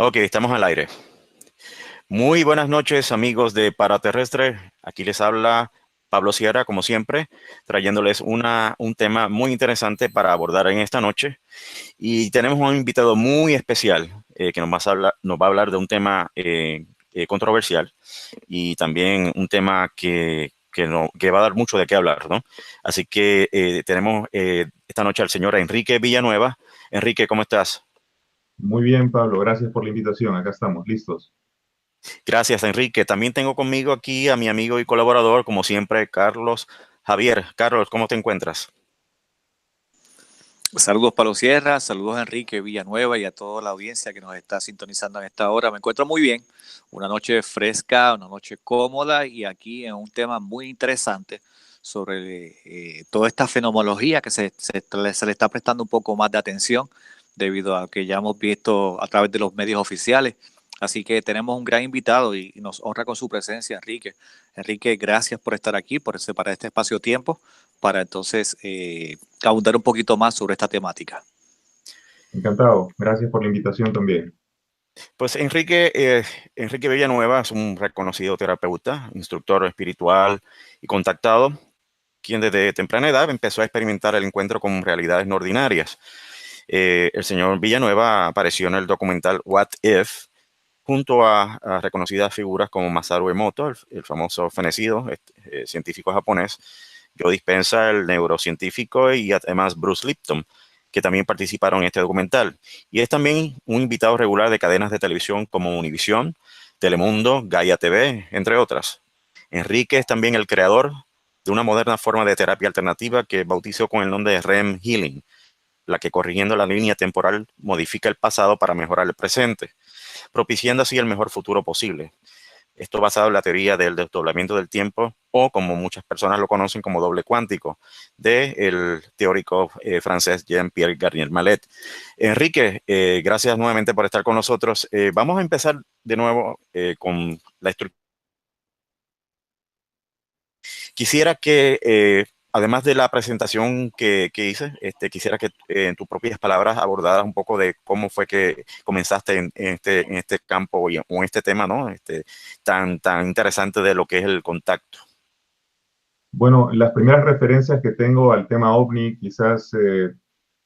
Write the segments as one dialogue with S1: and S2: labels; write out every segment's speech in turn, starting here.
S1: Ok, estamos al aire. Muy buenas noches, amigos de Paraterrestre. Aquí les habla Pablo Sierra, como siempre, trayéndoles un tema muy interesante para abordar en esta noche. Y tenemos un invitado muy especial que nos va a hablar de un tema controversial y también un tema que va a dar mucho de qué hablar, ¿no? Así que tenemos esta noche al señor Enrique Villanueva. Enrique, ¿cómo estás?
S2: Muy bien, Pablo, gracias por la invitación. Acá estamos, listos.
S1: Gracias, Enrique. También tengo conmigo aquí a mi amigo y colaborador, como siempre, Carlos Javier. Carlos, ¿cómo te encuentras?
S3: Saludos Pablo Sierra, saludos a Enrique Villanueva y a toda la audiencia que nos está sintonizando en esta hora. Me encuentro muy bien, una noche fresca, una noche cómoda y aquí en un tema muy interesante sobre toda esta fenomenología que se le está prestando un poco más de atención debido a que ya hemos visto a través de los medios oficiales. Así que tenemos un gran invitado y nos honra con su presencia, Enrique. Enrique, gracias por estar aquí, por separar este espacio-tiempo para entonces abundar un poquito más sobre esta temática.
S2: Encantado. Gracias por la invitación también.
S1: Pues Enrique Villanueva es un reconocido terapeuta, instructor espiritual y contactado, quien desde temprana edad empezó a experimentar el encuentro con realidades no ordinarias. El señor Villanueva apareció en el documental What If, junto a reconocidas figuras como Masaru Emoto, el famoso fenecido científico japonés, Joe Dispenza, el neurocientífico, y además Bruce Lipton, que también participaron en este documental. Y es también un invitado regular de cadenas de televisión como Univisión, Telemundo, Gaia TV, entre otras. Enrique es también el creador de una moderna forma de terapia alternativa que bautizó con el nombre de REM Healing, la que, corrigiendo la línea temporal, modifica el pasado para mejorar el presente, propiciando así el mejor futuro posible. Esto basado en la teoría del desdoblamiento del tiempo, o como muchas personas lo conocen como doble cuántico, del teórico francés Jean-Pierre Garnier Mallet. Enrique, gracias nuevamente por estar con nosotros. Vamos a empezar de nuevo con la estructura. Quisiera que, además de la presentación que hice, quisiera que en tus propias palabras abordaras un poco de cómo fue que comenzaste en este campo o en este tema, ¿no? Tan interesante de lo que es el contacto.
S2: Bueno, las primeras referencias que tengo al tema OVNI, quizás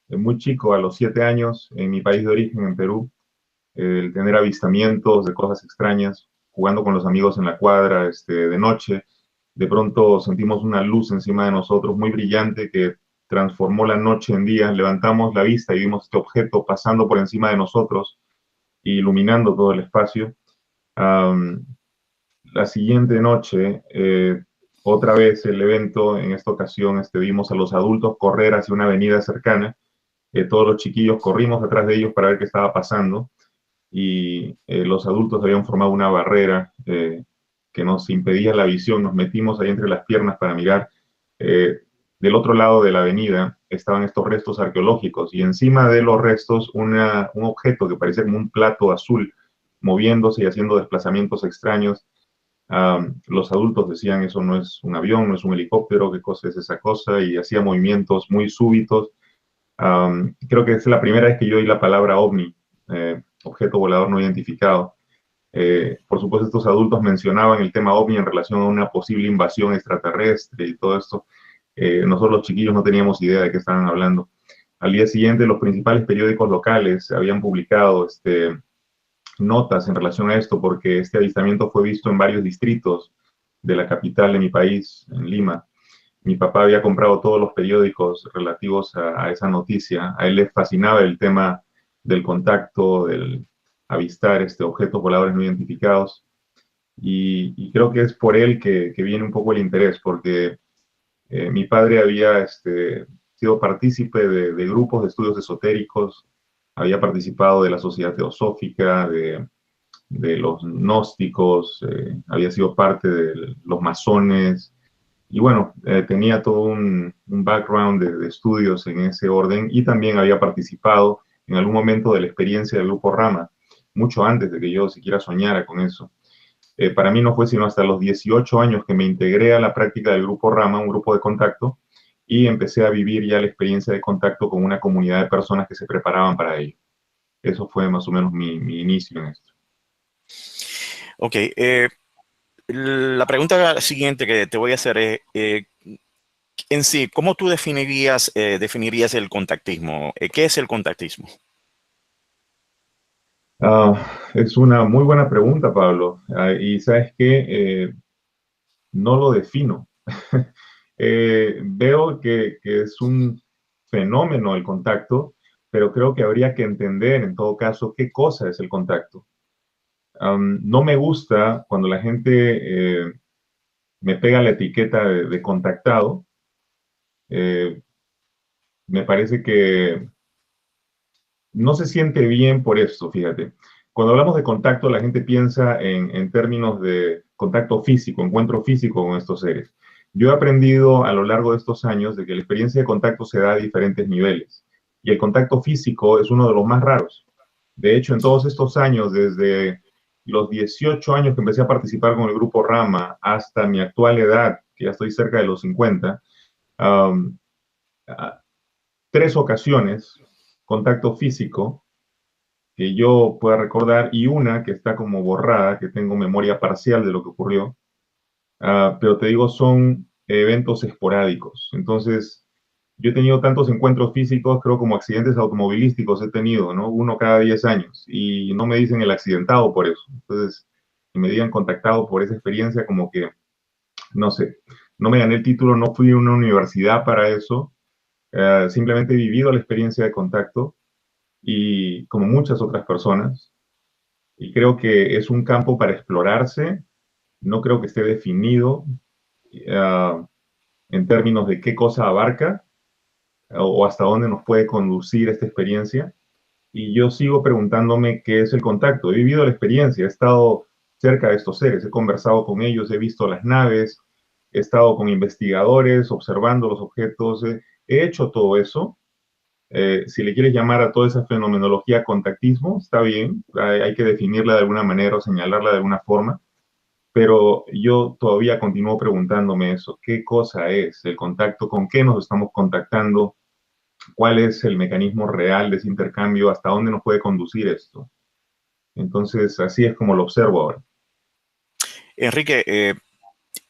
S2: muy chico, a los 7 años, en mi país de origen, en Perú, el tener avistamientos de cosas extrañas, jugando con los amigos en la cuadra, de noche, de pronto sentimos una luz encima de nosotros muy brillante que transformó la noche en día. Levantamos la vista y vimos este objeto pasando por encima de nosotros, iluminando todo el espacio. Um, la siguiente noche, otra vez el evento, en esta ocasión vimos a los adultos correr hacia una avenida cercana. Todos los chiquillos corrimos atrás de ellos para ver qué estaba pasando y los adultos habían formado una barrera que nos impedía la visión. Nos metimos ahí entre las piernas para mirar. Eh, del otro lado de la avenida estaban estos restos arqueológicos y encima de los restos un objeto que parecía como un plato azul moviéndose y haciendo desplazamientos extraños. Los adultos decían, eso no es un avión, no es un helicóptero, qué cosa es esa cosa, y hacía movimientos muy súbitos. Creo que es la primera vez que yo oí la palabra ovni, objeto volador no identificado. Por supuesto, estos adultos mencionaban el tema ovni en relación a una posible invasión extraterrestre y todo esto. Nosotros los chiquillos no teníamos idea de qué estaban hablando. Al día siguiente, los principales periódicos locales habían publicado notas en relación a esto, porque este avistamiento fue visto en varios distritos de la capital de mi país, en Lima. Mi papá había comprado todos los periódicos relativos a esa noticia. A él le fascinaba el tema del contacto, del avistar objetos voladores no identificados. Y creo que es por él que viene un poco el interés, porque mi padre había sido partícipe de grupos de estudios esotéricos, había participado de la Sociedad Teosófica, de los gnósticos, había sido parte de los masones, y bueno, tenía todo un background de estudios en ese orden y también había participado en algún momento de la experiencia del grupo Rama, mucho antes de que yo siquiera soñara con eso. Para mí no fue sino hasta los 18 años que me integré a la práctica del grupo Rama, un grupo de contacto, y empecé a vivir ya la experiencia de contacto con una comunidad de personas que se preparaban para ello. eso fue más o menos mi inicio en esto.
S1: Ok, la pregunta siguiente que te voy a hacer es, en sí, ¿cómo tú definirías el contactismo? ¿Qué es el contactismo?
S2: Es una muy buena pregunta, Pablo. Y sabes que no lo defino. Veo que es un fenómeno el contacto, pero creo que habría que entender en todo caso qué cosa es el contacto. No me gusta cuando la gente me pega la etiqueta de contactado. Eh, Me parece que no se siente bien por esto, fíjate. Cuando hablamos de contacto, la gente piensa en términos de contacto físico, encuentro físico con estos seres. Yo he aprendido a lo largo de estos años de que la experiencia de contacto se da a diferentes niveles y el contacto físico es uno de los más raros. De hecho, en todos estos años, desde los 18 años que empecé a participar con el grupo Rama hasta mi actual edad, que ya estoy cerca de los 50, um, 3 ocasiones, contacto físico, que yo pueda recordar, y una que está como borrada, que tengo memoria parcial de lo que ocurrió, pero te digo, son eventos esporádicos. Entonces, yo he tenido tantos encuentros físicos, creo como accidentes automovilísticos he tenido, ¿no? Uno cada 10 años, y no me dicen el accidentado por eso. Entonces, que me digan contactado por esa experiencia, como que, no sé, no me gané el título, no fui a una universidad para eso, simplemente he vivido la experiencia de contacto y como muchas otras personas, y creo que es un campo para explorarse, no creo que esté definido uh, en términos de qué cosa abarca o hasta dónde nos puede conducir esta experiencia, y yo sigo preguntándome qué es el contacto. He vivido la experiencia, he estado cerca de estos seres, he conversado con ellos, he visto las naves, he estado con investigadores, observando los objetos, he hecho todo eso. Si le quieres llamar a toda esa fenomenología contactismo, está bien, hay que definirla de alguna manera o señalarla de alguna forma, pero yo todavía continúo preguntándome eso, ¿qué cosa es el contacto? ¿Con qué nos estamos contactando? ¿Cuál es el mecanismo real de ese intercambio? ¿Hasta dónde nos puede conducir esto? Entonces, así es como lo observo ahora.
S1: Enrique,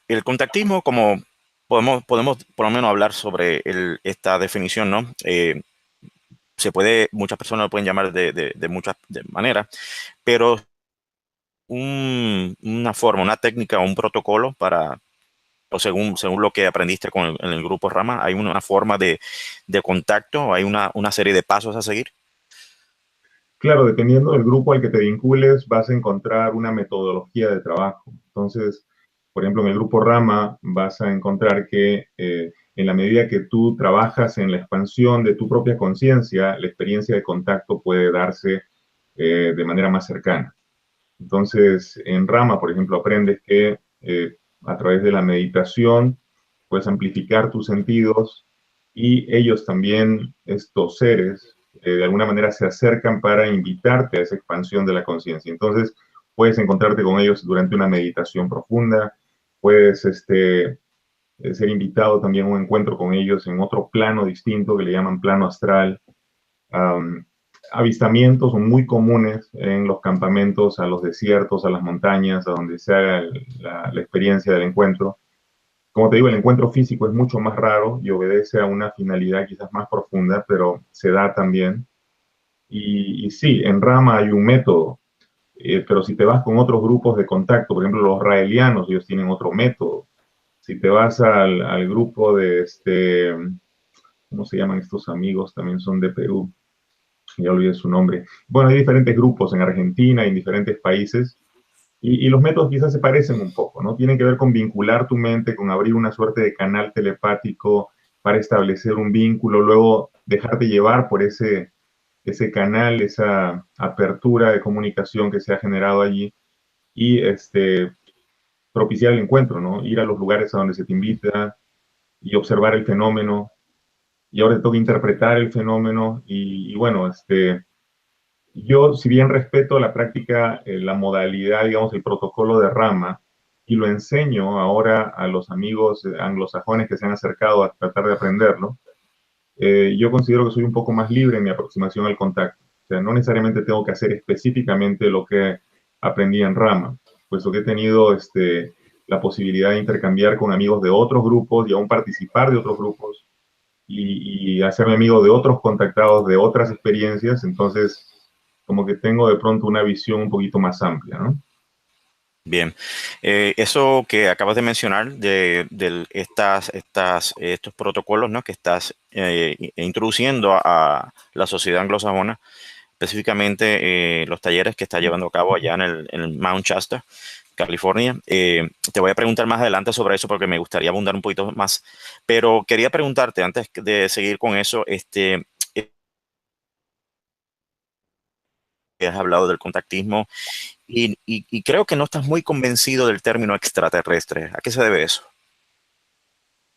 S1: el contactismo, como podemos por lo menos hablar sobre esta definición, ¿no? Muchas personas lo pueden llamar de muchas maneras, pero una forma, una técnica, un protocolo o según lo que aprendiste en el grupo Rama, hay una forma de contacto, hay una serie de pasos a seguir.
S2: Claro, dependiendo del grupo al que te vincules, vas a encontrar una metodología de trabajo. Entonces, por ejemplo, en el grupo Rama vas a encontrar que en la medida que tú trabajas en la expansión de tu propia conciencia, la experiencia de contacto puede darse de manera más cercana. Entonces, en Rama, por ejemplo, aprendes que a través de la meditación puedes amplificar tus sentidos y ellos también, estos seres, de alguna manera se acercan para invitarte a esa expansión de la conciencia. Entonces, puedes encontrarte con ellos durante una meditación profunda, puedes ser invitado también a un encuentro con ellos en otro plano distinto que le llaman plano astral. Um, Avistamientos son muy comunes en los campamentos, a los desiertos, a las montañas, a donde se haga la experiencia del encuentro. Como te digo, el encuentro físico es mucho más raro y obedece a una finalidad quizás más profunda, pero se da también. Y sí, en Rama hay un método, pero si te vas con otros grupos de contacto, por ejemplo, los raelianos, ellos tienen otro método. Si te vas al grupo de ¿cómo se llaman estos amigos? También son de Perú, ya olvidé su nombre. Bueno, hay diferentes grupos en Argentina y en diferentes países, y los métodos quizás se parecen un poco, ¿no? Tienen que ver con vincular tu mente, con abrir una suerte de canal telepático para establecer un vínculo, luego dejarte llevar por ese canal, esa apertura de comunicación que se ha generado allí, y propiciar el encuentro, ¿no? Ir a los lugares a donde se te invita y observar el fenómeno, y ahora te toca interpretar el fenómeno, y bueno, yo, si bien respeto la práctica, la modalidad, digamos, el protocolo de Rama, y lo enseño ahora a los amigos anglosajones que se han acercado a tratar de aprenderlo, yo considero que soy un poco más libre en mi aproximación al contacto. O sea, no necesariamente tengo que hacer específicamente lo que aprendí en Rama, puesto que he tenido la posibilidad de intercambiar con amigos de otros grupos y aún participar de otros grupos y hacerme amigo de otros contactados de otras experiencias, entonces como que tengo de pronto una visión un poquito más amplia, ¿no?
S1: Bien, eso que acabas de mencionar estos protocolos, ¿no?, que estás introduciendo a la sociedad anglosajona, específicamente los talleres que está llevando a cabo allá en el Mount Shasta, California. Te voy a preguntar más adelante sobre eso porque me gustaría abundar un poquito más, pero quería preguntarte antes de seguir con eso, has hablado del contactismo y creo que no estás muy convencido del término extraterrestre. ¿A qué se debe eso?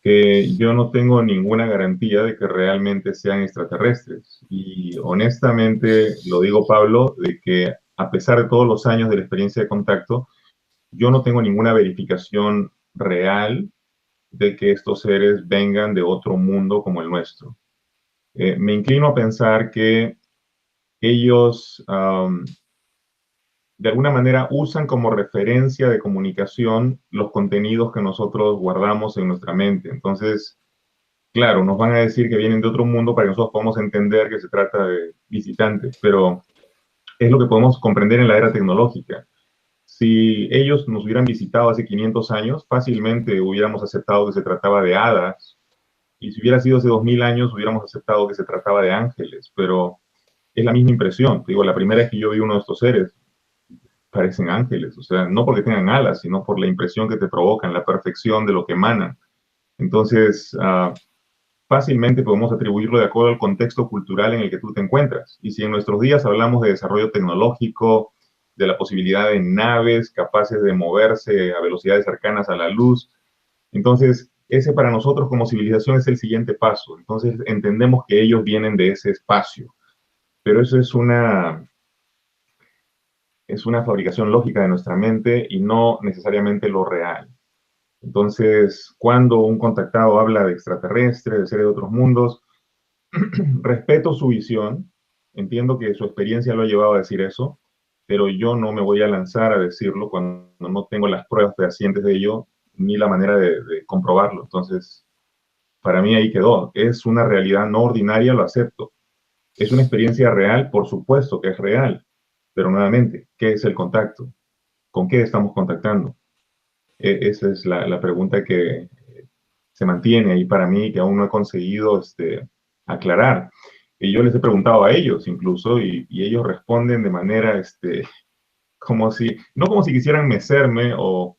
S2: Que yo no tengo ninguna garantía de que realmente sean extraterrestres. Y honestamente, lo digo, Pablo, de que a pesar de todos los años de la experiencia de contacto, yo no tengo ninguna verificación real de que estos seres vengan de otro mundo como el nuestro. Me inclino a pensar que ellos, de alguna manera, usan como referencia de comunicación los contenidos que nosotros guardamos en nuestra mente. Entonces, claro, nos van a decir que vienen de otro mundo para que nosotros podamos entender que se trata de visitantes, pero es lo que podemos comprender en la era tecnológica. Si ellos nos hubieran visitado hace 500 años, fácilmente hubiéramos aceptado que se trataba de hadas, y si hubiera sido hace 2000 años, hubiéramos aceptado que se trataba de ángeles, pero es la misma impresión. Te digo, la primera vez que yo vi uno de estos seres, parecen ángeles, o sea, no porque tengan alas, sino por la impresión que te provocan, la perfección de lo que emanan. Entonces, fácilmente podemos atribuirlo de acuerdo al contexto cultural en el que tú te encuentras. Y si en nuestros días hablamos de desarrollo tecnológico, de la posibilidad de naves capaces de moverse a velocidades cercanas a la luz, entonces ese para nosotros como civilización es el siguiente paso. Entonces entendemos que ellos vienen de ese espacio, pero eso es una fabricación lógica de nuestra mente y no necesariamente lo real. Entonces, cuando un contactado habla de extraterrestres, de seres de otros mundos, respeto su visión, entiendo que su experiencia lo ha llevado a decir eso, pero yo no me voy a lanzar a decirlo cuando no tengo las pruebas fehacientes de ello ni la manera de comprobarlo. Entonces, para mí ahí quedó. Es una realidad no ordinaria, lo acepto. Es una experiencia real, por supuesto que es real, pero nuevamente, ¿qué es el contacto? ¿Con qué estamos contactando? Esa es la pregunta que se mantiene ahí para mí, que aún no he conseguido aclarar. Y yo les he preguntado a ellos incluso, y ellos responden de manera, como si, no como si quisieran mecerme o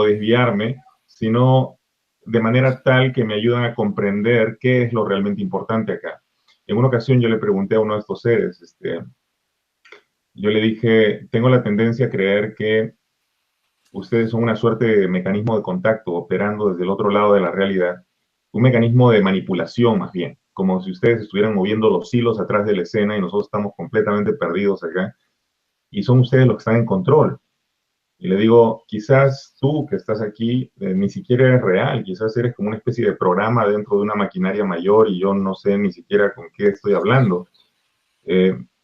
S2: desviarme, sino de manera tal que me ayudan a comprender qué es lo realmente importante acá. En una ocasión yo le pregunté a uno de estos seres, yo le dije, tengo la tendencia a creer que ustedes son una suerte de mecanismo de contacto operando desde el otro lado de la realidad, un mecanismo de manipulación más bien, como si ustedes estuvieran moviendo los hilos atrás de la escena y nosotros estamos completamente perdidos acá, y son ustedes los que están en control. Y le digo, quizás tú que estás aquí ni siquiera eres real, quizás eres como una especie de programa dentro de una maquinaria mayor y yo no sé ni siquiera con qué estoy hablando.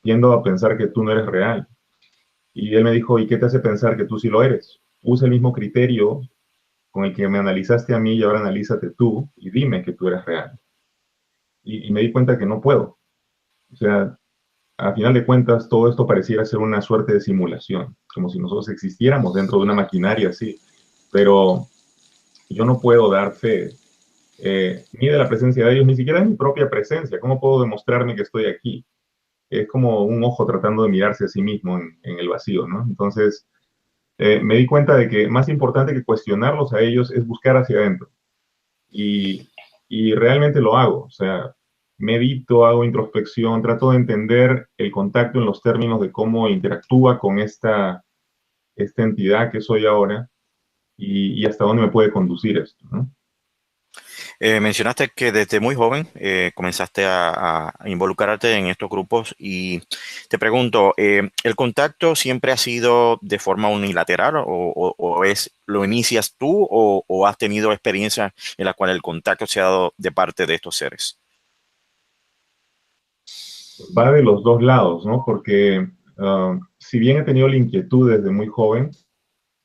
S2: Tiendo a pensar que tú no eres real. Y él me dijo, ¿y qué te hace pensar que tú sí lo eres? Usa el mismo criterio con el que me analizaste a mí y ahora analízate tú y dime que tú eres real. Y me di cuenta que no puedo. O sea, a final de cuentas, todo esto pareciera ser una suerte de simulación, como si nosotros existiéramos dentro de una maquinaria así. Pero yo no puedo dar fe ni de la presencia de ellos, ni siquiera de mi propia presencia. ¿Cómo puedo demostrarme que estoy aquí? Es como un ojo tratando de mirarse a sí mismo en el vacío, ¿no? Entonces, me di cuenta de que más importante que cuestionarlos a ellos es buscar hacia adentro. Y, y realmente lo hago, o sea, medito, hago introspección, trato de entender el contacto en los términos de cómo interactúa con esta entidad que soy ahora y hasta dónde me puede conducir esto, ¿no?
S1: Mencionaste que desde muy joven comenzaste a involucrarte en estos grupos y te pregunto, ¿el contacto siempre ha sido de forma unilateral o lo inicias tú o has tenido experiencias en las cuales el contacto se ha dado de parte de estos seres?
S2: Va de los dos lados, ¿no? Porque si bien he tenido la inquietud desde muy joven,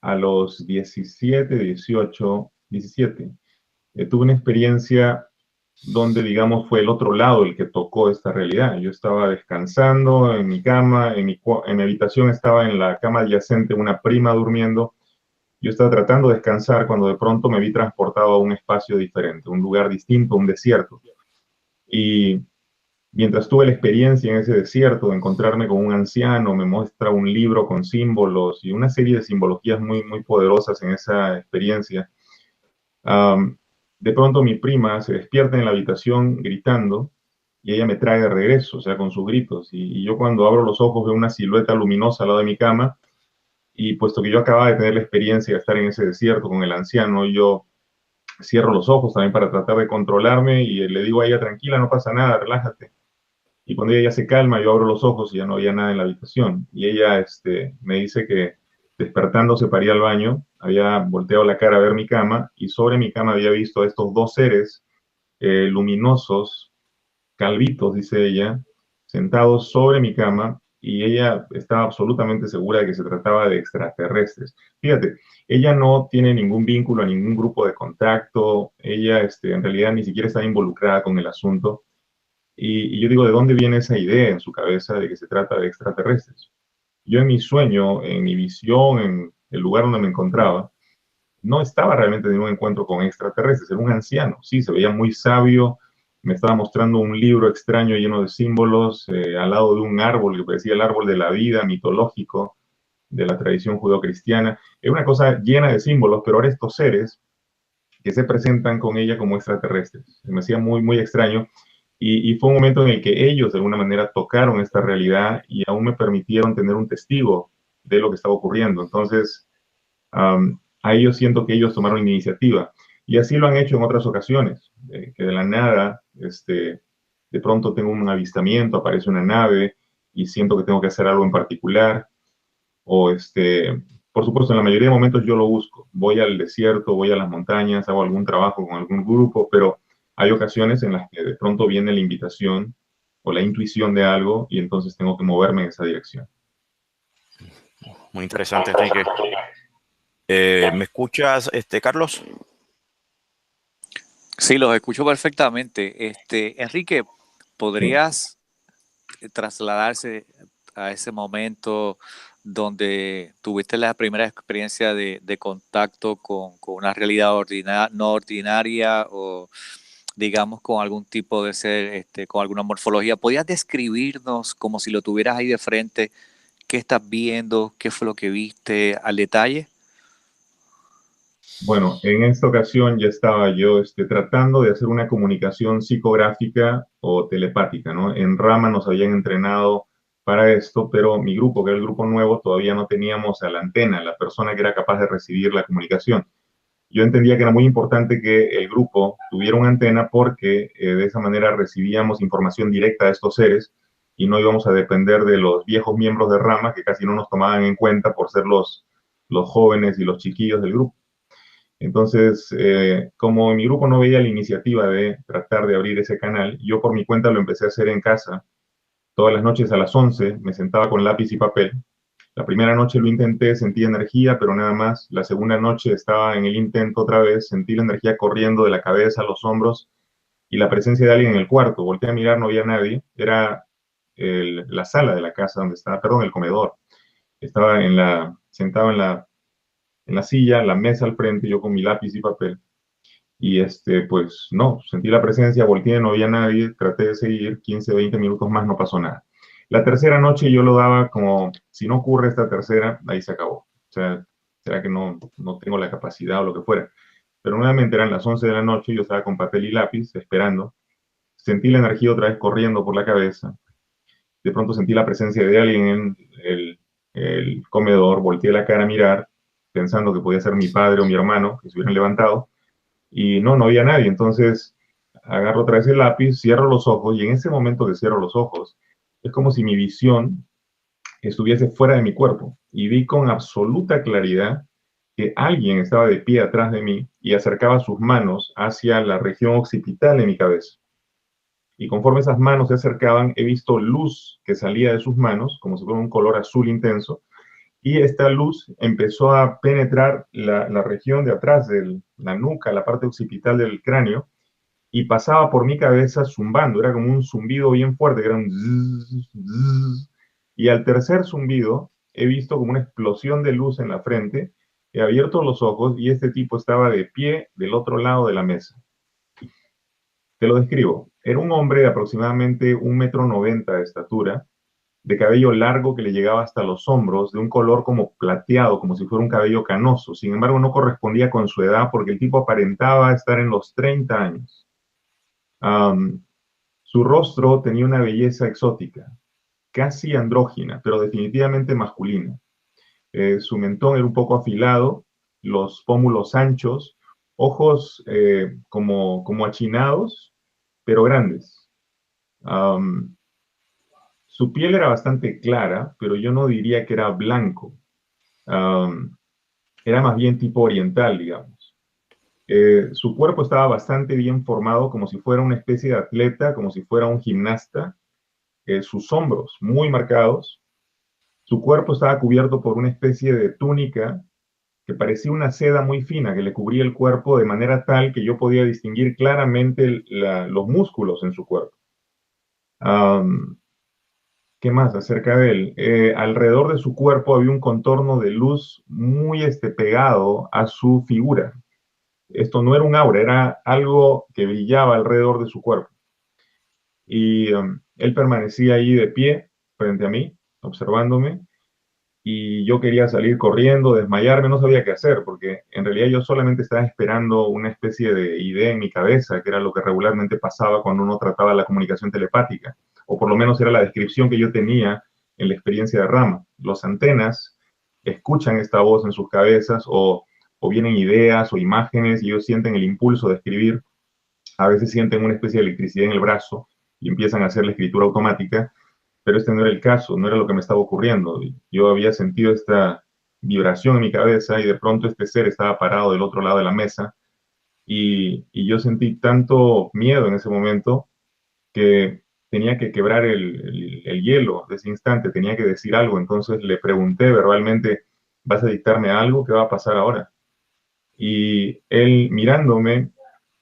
S2: a los 17, 18, 17, tuve una experiencia donde, digamos, fue el otro lado el que tocó esta realidad. Yo estaba descansando en mi cama, en mi habitación estaba en la cama adyacente una prima durmiendo. Yo estaba tratando de descansar cuando de pronto me vi transportado a un espacio diferente, un lugar distinto, un desierto. Y mientras tuve la experiencia en ese desierto de encontrarme con un anciano, me muestra un libro con símbolos y una serie de simbologías muy, muy poderosas en esa experiencia. Um, de pronto mi prima se despierta en la habitación gritando y ella me trae de regreso, o sea, con sus gritos. Y yo cuando abro los ojos veo una silueta luminosa al lado de mi cama y puesto que yo acababa de tener la experiencia de estar en ese desierto con el anciano, yo cierro los ojos también para tratar de controlarme y le digo a ella, tranquila, no pasa nada, relájate. Y cuando ella ya se calma, yo abro los ojos y ya no había nada en la habitación. Y ella me dice que despertándose para ir al baño, había volteado la cara a ver mi cama y sobre mi cama había visto a estos dos seres luminosos, calvitos, dice ella, sentados sobre mi cama y ella estaba absolutamente segura de que se trataba de extraterrestres. Fíjate, ella no tiene ningún vínculo a ningún grupo de contacto, ella en realidad ni siquiera está involucrada con el asunto. Y yo digo, ¿de dónde viene esa idea en su cabeza de que se trata de extraterrestres? Yo en mi sueño, en mi visión, en el lugar donde me encontraba, no estaba realmente en un encuentro con extraterrestres, era un anciano, sí, se veía muy sabio, me estaba mostrando un libro extraño lleno de símbolos, al lado de un árbol que parecía el árbol de la vida mitológico de la tradición judeocristiana. Era una cosa llena de símbolos, pero ahora estos seres que se presentan con ella como extraterrestres. Me hacía muy, muy extraño. Y fue un momento en el que ellos de alguna manera tocaron esta realidad y aún me permitieron tener un testigo de lo que estaba ocurriendo. Entonces, ahí yo siento que ellos tomaron iniciativa. Y así lo han hecho en otras ocasiones, que de la nada, de pronto tengo un avistamiento, aparece una nave y siento que tengo que hacer algo en particular. O por supuesto, en la mayoría de momentos yo lo busco. Voy al desierto, voy a las montañas, hago algún trabajo con algún grupo, pero hay ocasiones en las que de pronto viene la invitación o la intuición de algo y entonces tengo que moverme en esa dirección.
S1: Muy interesante, Enrique. ¿Me escuchas, Carlos?
S3: Sí, los escucho perfectamente. Enrique,
S2: Sí.
S3: ¿podrías trasladarse a ese momento donde tuviste la primera experiencia de contacto con una realidad no ordinaria o digamos con algún tipo de ser, con alguna morfología? ¿Podías describirnos como si lo tuvieras ahí de frente? ¿Qué estás viendo? ¿Qué fue lo que viste al detalle?
S2: Bueno, en esta ocasión ya estaba yo tratando de hacer una comunicación psicográfica o telepática, ¿no? En Rama nos habían entrenado para esto, pero mi grupo, que era el grupo nuevo, todavía no teníamos a la antena, la persona que era capaz de recibir la comunicación. Yo entendía que era muy importante que el grupo tuviera una antena porque de esa manera recibíamos información directa de estos seres y no íbamos a depender de los viejos miembros de Rama que casi no nos tomaban en cuenta por ser los jóvenes y los chiquillos del grupo. Entonces, como mi grupo no veía la iniciativa de tratar de abrir ese canal, yo por mi cuenta lo empecé a hacer en casa. Todas las noches a las 11 me sentaba con lápiz y papel. La primera noche lo intenté, sentí energía, pero nada más. La segunda noche estaba en el intento otra vez, sentí la energía corriendo de la cabeza a los hombros y la presencia de alguien en el cuarto. Volteé a mirar, no había nadie. Era la sala de la casa donde estaba, perdón, el comedor. Estaba sentado en la silla, la mesa al frente, yo con mi lápiz y papel. Y pues no, sentí la presencia, volteé, no había nadie, traté de seguir, 15, 20 minutos más, no pasó nada. La tercera noche yo lo daba como, si no ocurre esta tercera, ahí se acabó. O sea, será que no tengo la capacidad o lo que fuera. Pero nuevamente eran las 11 de la noche, yo estaba con papel y lápiz esperando. Sentí la energía otra vez corriendo por la cabeza. De pronto sentí la presencia de alguien en el comedor, volteé la cara a mirar, pensando que podía ser mi padre o mi hermano, que se hubieran levantado y no había nadie. Entonces agarro otra vez el lápiz, cierro los ojos y en ese momento que cierro los ojos es como si mi visión estuviese fuera de mi cuerpo y vi con absoluta claridad que alguien estaba de pie atrás de mí y acercaba sus manos hacia la región occipital de mi cabeza. y conforme esas manos se acercaban, he visto luz que salía de sus manos, como si fuera un color azul intenso, y esta luz empezó a penetrar la región de atrás de la nuca, la parte occipital del cráneo, y pasaba por mi cabeza zumbando. Era como un zumbido bien fuerte, que era un zzz, zzz. Y al tercer zumbido he visto como una explosión de luz en la frente, he abierto los ojos y este tipo estaba de pie del otro lado de la mesa. Te lo describo. Era un hombre de aproximadamente 1,90 m de estatura, de cabello largo que le llegaba hasta los hombros, de un color como plateado, como si fuera un cabello canoso. Sin embargo, no correspondía con su edad porque el tipo aparentaba estar en los 30 años. Su rostro tenía una belleza exótica, casi andrógina, pero definitivamente masculina. Su mentón era un poco afilado, los pómulos anchos, ojos como achinados, pero grandes. Su piel era bastante clara, pero yo no diría que era blanco. Era más bien tipo oriental, digamos. Su cuerpo estaba bastante bien formado, como si fuera una especie de atleta, como si fuera un gimnasta. Sus hombros muy marcados. Su cuerpo estaba cubierto por una especie de túnica que parecía una seda muy fina que le cubría el cuerpo de manera tal que yo podía distinguir claramente los músculos en su cuerpo. ¿Qué más acerca de él? Alrededor de su cuerpo había un contorno de luz muy pegado a su figura. Esto no era un aura, era algo que brillaba alrededor de su cuerpo. Y él permanecía ahí de pie frente a mí, observándome, y yo quería salir corriendo, desmayarme, no sabía qué hacer, porque en realidad yo solamente estaba esperando una especie de idea en mi cabeza, que era lo que regularmente pasaba cuando uno trataba la comunicación telepática, o por lo menos era la descripción que yo tenía en la experiencia de Rama. Los antenas escuchan esta voz en sus cabezas, o vienen ideas o imágenes, y ellos sienten el impulso de escribir. A veces sienten una especie de electricidad en el brazo y empiezan a hacer la escritura automática, pero este no era el caso, no era lo que me estaba ocurriendo. Yo había sentido esta vibración en mi cabeza y de pronto este ser estaba parado del otro lado de la mesa y yo sentí tanto miedo en ese momento que tenía que quebrar el hielo de ese instante, tenía que decir algo. Entonces le pregunté verbalmente: ¿vas a dictarme algo? ¿Qué va a pasar ahora? Y él, mirándome,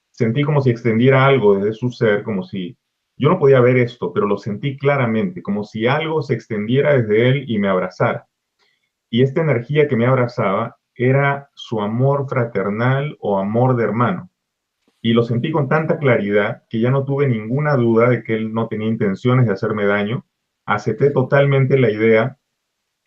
S2: sentí como si extendiera algo desde su ser, como si yo no podía ver esto, pero lo sentí claramente, como si algo se extendiera desde él y me abrazara. Y esta energía que me abrazaba era su amor fraternal o amor de hermano. Y lo sentí con tanta claridad que ya no tuve ninguna duda de que él no tenía intenciones de hacerme daño. Acepté totalmente la idea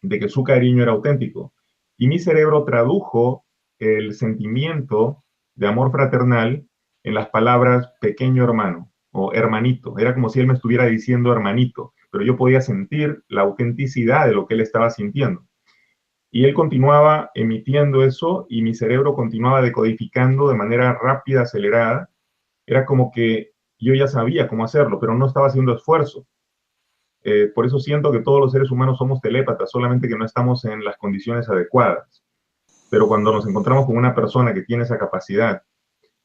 S2: de que su cariño era auténtico. Y mi cerebro tradujo el sentimiento de amor fraternal en las palabras pequeño hermano o hermanito. Era como si él me estuviera diciendo hermanito, pero yo podía sentir la autenticidad de lo que él estaba sintiendo. Y él continuaba emitiendo eso y mi cerebro continuaba decodificando de manera rápida, acelerada. Era como que yo ya sabía cómo hacerlo, pero no estaba haciendo esfuerzo. Por eso siento que todos los seres humanos somos telépatas, solamente que no estamos en las condiciones adecuadas. Pero cuando nos encontramos con una persona que tiene esa capacidad,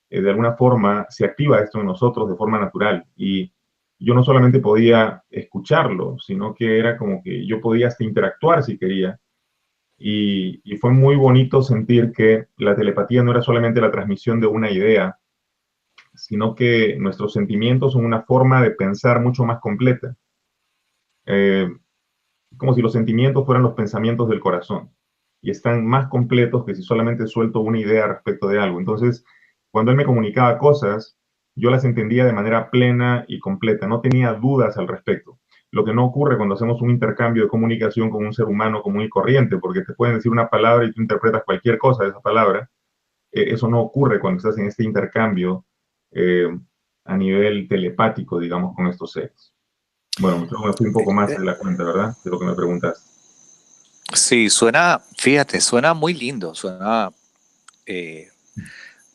S2: de alguna forma se activa esto en nosotros de forma natural. Y yo no solamente podía escucharlo, sino que era como que yo podía hasta interactuar si quería. Y fue muy bonito sentir que la telepatía no era solamente la transmisión de una idea, sino que nuestros sentimientos son una forma de pensar mucho más completa. Eh, Como si los sentimientos fueran los pensamientos del corazón y están más completos que si solamente suelto una idea respecto de algo. Entonces, cuando él me comunicaba cosas, yo las entendía de manera plena y completa, no tenía dudas al respecto. Lo que no ocurre cuando hacemos un intercambio de comunicación con un ser humano común y corriente, porque te pueden decir una palabra y tú interpretas cualquier cosa de esa palabra. Eso no ocurre cuando estás en este intercambio eh, a nivel telepático, digamos, con estos seres. Bueno, creo que me fui un poco más de la cuenta, ¿verdad? De lo que me preguntaste.
S3: Sí, suena, fíjate, suena muy lindo, suena eh,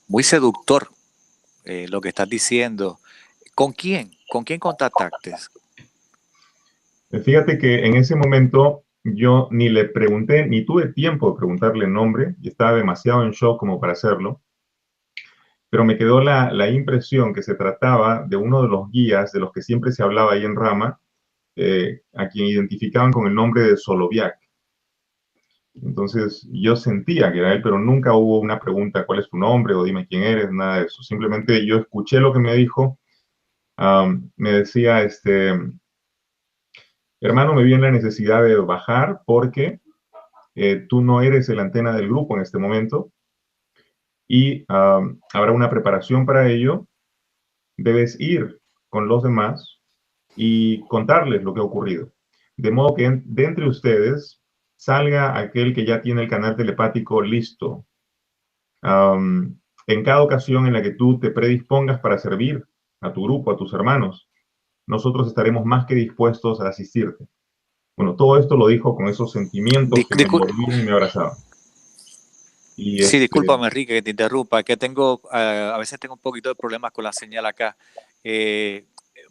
S3: muy seductor lo que estás diciendo. ¿Con quién? ¿Con quién contactaste?
S2: Fíjate que en ese momento yo ni le pregunté, ni tuve tiempo de preguntarle el nombre, y estaba demasiado en shock como para hacerlo. pero me quedó la impresión que se trataba de uno de los guías de los que siempre se hablaba ahí en Rama, a quien identificaban con el nombre de Soloviak. Entonces yo sentía que era él, pero nunca hubo una pregunta, ¿cuál es tu nombre? O dime quién eres, nada de eso. Simplemente yo escuché lo que me dijo. Me decía, hermano, me vi en la necesidad de bajar porque tú no eres el antena del grupo en este momento y habrá una preparación para ello. Debes ir con los demás y contarles lo que ha ocurrido. De modo que de entre ustedes salga aquel que ya tiene el canal telepático listo. En cada ocasión en la que tú te predispongas para servir a tu grupo, a tus hermanos, nosotros estaremos más que dispuestos a asistirte. Bueno, todo esto lo dijo con esos sentimientos que me envolvían y me abrazaban. Y
S3: sí, discúlpame, Enrique, que te interrumpa, que tengo, a veces tengo un poquito de problemas con la señal acá.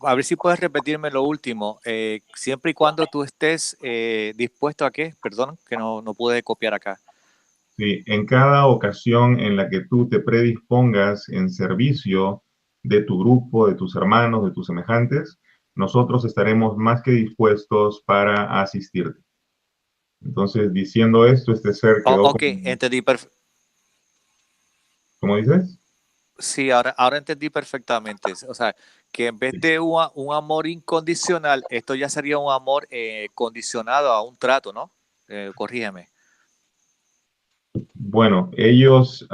S3: A ver si puedes repetirme lo último, siempre y cuando tú estés dispuesto a qué, perdón, que no pude copiar acá.
S2: Sí, en cada ocasión en la que tú te predispongas en servicio de tu grupo, de tus hermanos, de tus semejantes, nosotros estaremos más que dispuestos para asistirte. Entonces, diciendo esto, este ser quedó
S3: Ok, entendí perfecto.
S2: ¿Cómo dices?
S3: Sí, ahora entendí perfectamente. O sea, que en vez de un amor incondicional, esto ya sería un amor condicionado a un trato, ¿no? Corrígeme.
S2: Bueno, ellos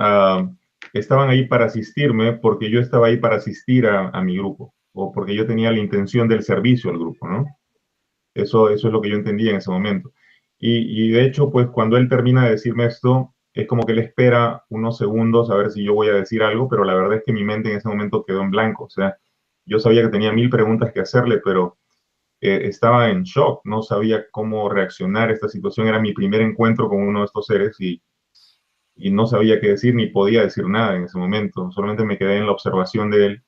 S2: estaban ahí para asistirme porque yo estaba ahí para asistir a mi grupo o porque yo tenía la intención del servicio al grupo, ¿no? Eso es lo que yo entendía en ese momento. Y de hecho, pues cuando él termina de decirme esto, es como que él espera unos segundos a ver si yo voy a decir algo, pero la verdad es que mi mente en ese momento quedó en blanco. O sea, yo sabía que tenía 1000 preguntas que hacerle, pero estaba en shock, no sabía cómo reaccionar a esta situación. Era mi primer encuentro con uno de estos seres y no sabía qué decir ni podía decir nada en ese momento. Solamente me quedé en la observación de él.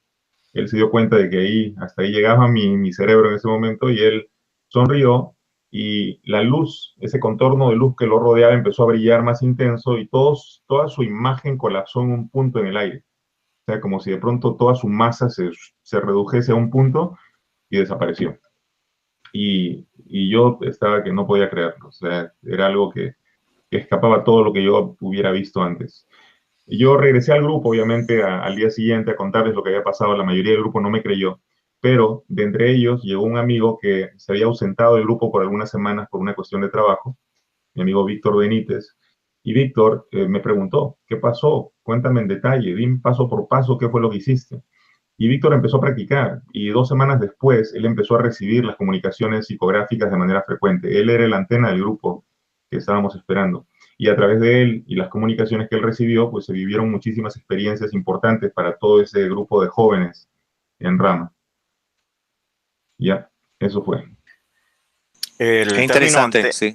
S2: Él se dio cuenta de que hasta ahí llegaba mi cerebro en ese momento y él sonrió y la luz, ese contorno de luz que lo rodeaba empezó a brillar más intenso y toda su imagen colapsó en un punto en el aire. O sea, como si de pronto toda su masa se redujese a un punto y desapareció. Y yo estaba que no podía creerlo. O sea, era algo que escapaba todo lo que yo hubiera visto antes. Y yo regresé al grupo, obviamente, al día siguiente a contarles lo que había pasado. La mayoría del grupo no me creyó, pero de entre ellos llegó un amigo que se había ausentado del grupo por algunas semanas por una cuestión de trabajo, mi amigo Víctor Benítez. Y Víctor me preguntó, ¿qué pasó? Cuéntame en detalle, dime paso por paso qué fue lo que hiciste. Y Víctor empezó a practicar y 2 semanas después él empezó a recibir las comunicaciones psicográficas de manera frecuente. Él era el antena del grupo que estábamos esperando. Y a través de él y las comunicaciones que él recibió, pues se vivieron muchísimas experiencias importantes para todo ese grupo de jóvenes en Rama. Ya, eso fue.
S1: El
S3: interesante, sí.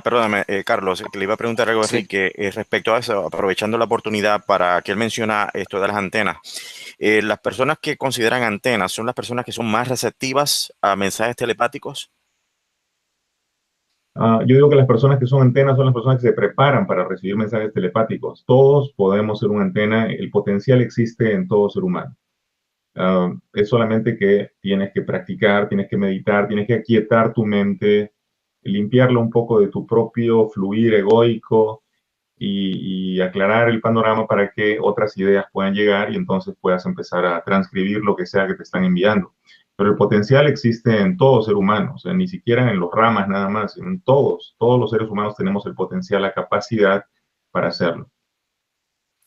S1: Perdóname, Carlos, que le iba a preguntar algo así,
S3: Sí.
S1: que respecto a eso, aprovechando la oportunidad para que él menciona esto de las antenas. Las personas que consideran antenas son las personas que son más receptivas a mensajes telepáticos.
S2: Yo digo que las personas que son antenas son las personas que se preparan para recibir mensajes telepáticos. Todos podemos ser una antena, el potencial existe en todo ser humano. Es solamente que tienes que practicar, tienes que meditar, tienes que aquietar tu mente, limpiarla un poco de tu propio fluir egoico y aclarar el panorama para que otras ideas puedan llegar y entonces puedas empezar a transcribir lo que sea que te están enviando. Pero el potencial existe en todo ser humano, o sea, ni siquiera en los ramas nada más, en todos los seres humanos tenemos el potencial, la capacidad para hacerlo.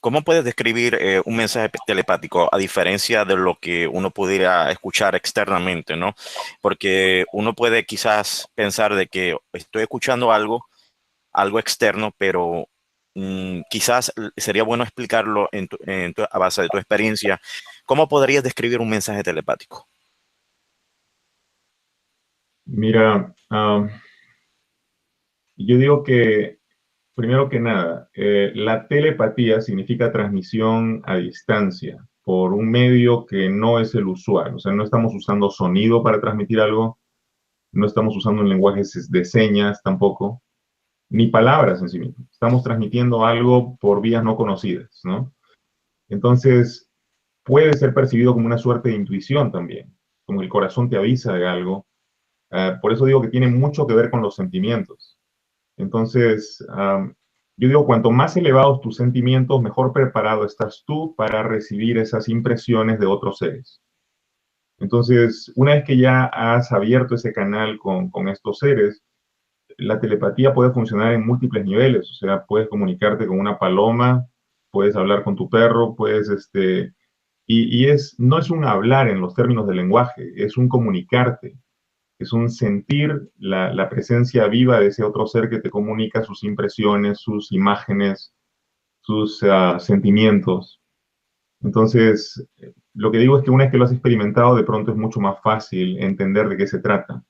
S1: ¿Cómo puedes describir un mensaje telepático a diferencia de lo que uno pudiera escuchar externamente, ¿no? Porque uno puede quizás pensar de que estoy escuchando algo externo, pero quizás sería bueno explicarlo a base de tu experiencia. ¿Cómo podrías describir un mensaje telepático?
S2: Mira, yo digo que primero que nada, la telepatía significa transmisión a distancia por un medio que no es el usual. O sea, no estamos usando sonido para transmitir algo, no estamos usando un lenguaje de señas tampoco, ni palabras en sí mismas. Estamos transmitiendo algo por vías no conocidas, ¿no? Entonces, puede ser percibido como una suerte de intuición también, como el corazón te avisa de algo. Por eso digo que tiene mucho que ver con los sentimientos. Entonces, yo digo, cuanto más elevados tus sentimientos, mejor preparado estás tú para recibir esas impresiones de otros seres. Entonces, una vez que ya has abierto ese canal con estos seres, la telepatía puede funcionar en múltiples niveles. O sea, puedes comunicarte con una paloma, puedes hablar con tu perro, no es un hablar en los términos del lenguaje, es un comunicarte, es un sentir la presencia viva de ese otro ser que te comunica sus impresiones, sus imágenes, sus sentimientos. Entonces, lo que digo es que una vez que lo has experimentado, de pronto es mucho más fácil entender de qué se trata,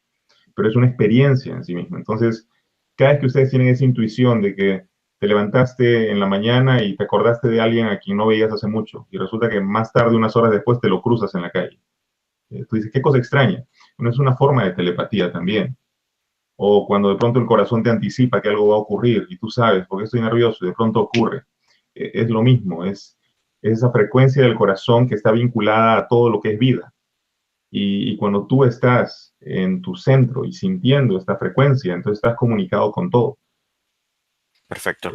S2: pero es una experiencia en sí misma. Entonces, cada vez que ustedes tienen esa intuición de que te levantaste en la mañana y te acordaste de alguien a quien no veías hace mucho, y resulta que más tarde, unas horas después, te lo cruzas en la calle. Tú dices, qué cosa extraña. Bueno, es una forma de telepatía también. O cuando de pronto el corazón te anticipa que algo va a ocurrir y tú sabes, porque estoy nervioso y de pronto ocurre. Es lo mismo, es esa frecuencia del corazón que está vinculada a todo lo que es vida. Y cuando tú estás en tu centro y sintiendo esta frecuencia, entonces estás comunicado con todo.
S1: Perfecto.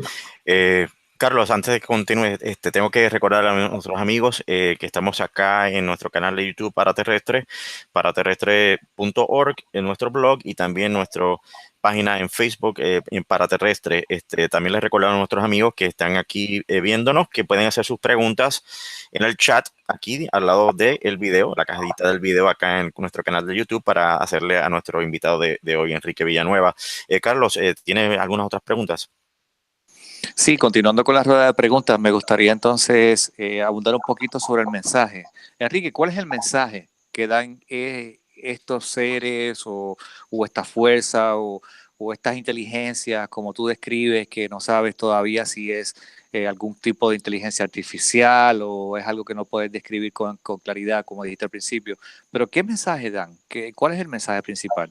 S1: Carlos, antes de que continúe, tengo que recordar a nuestros amigos que estamos acá en nuestro canal de YouTube Paraterrestre, paraterrestre.org, en nuestro blog y también nuestra página en Facebook en Paraterrestre. También les recuerdo a nuestros amigos que están aquí viéndonos que pueden hacer sus preguntas en el chat aquí al lado del video, la cajita del video acá en nuestro canal de YouTube para hacerle a nuestro invitado de hoy, Enrique Villanueva. Carlos, ¿tiene algunas otras preguntas?
S3: Sí, continuando con la rueda de preguntas, me gustaría entonces abundar un poquito sobre el mensaje. Enrique, ¿cuál es el mensaje que dan estos seres o esta fuerza o estas inteligencias, como tú describes, que no sabes todavía si es algún tipo de inteligencia artificial o es algo que no puedes describir con claridad, como dijiste al principio? Pero ¿qué mensaje dan? ¿Cuál es el mensaje principal?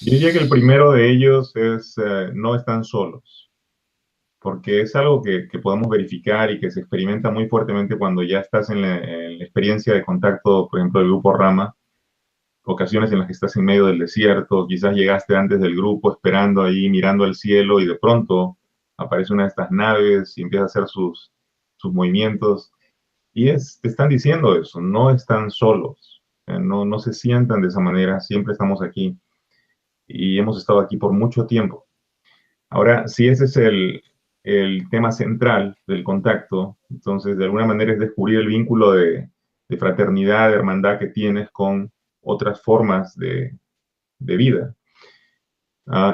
S2: Yo diría que el primero de ellos es no están solos, porque es algo que podemos verificar y que se experimenta muy fuertemente cuando ya estás en la experiencia de contacto, por ejemplo, del grupo Rama, ocasiones en las que estás en medio del desierto, quizás llegaste antes del grupo esperando ahí, mirando al cielo y de pronto aparece una de estas naves y empieza a hacer sus movimientos y te están diciendo eso, no están solos, no se sientan de esa manera, siempre estamos aquí y hemos estado aquí por mucho tiempo. Ahora, si ese es el tema central del contacto, entonces de alguna manera es descubrir el vínculo de fraternidad, de hermandad que tienes con otras formas de vida.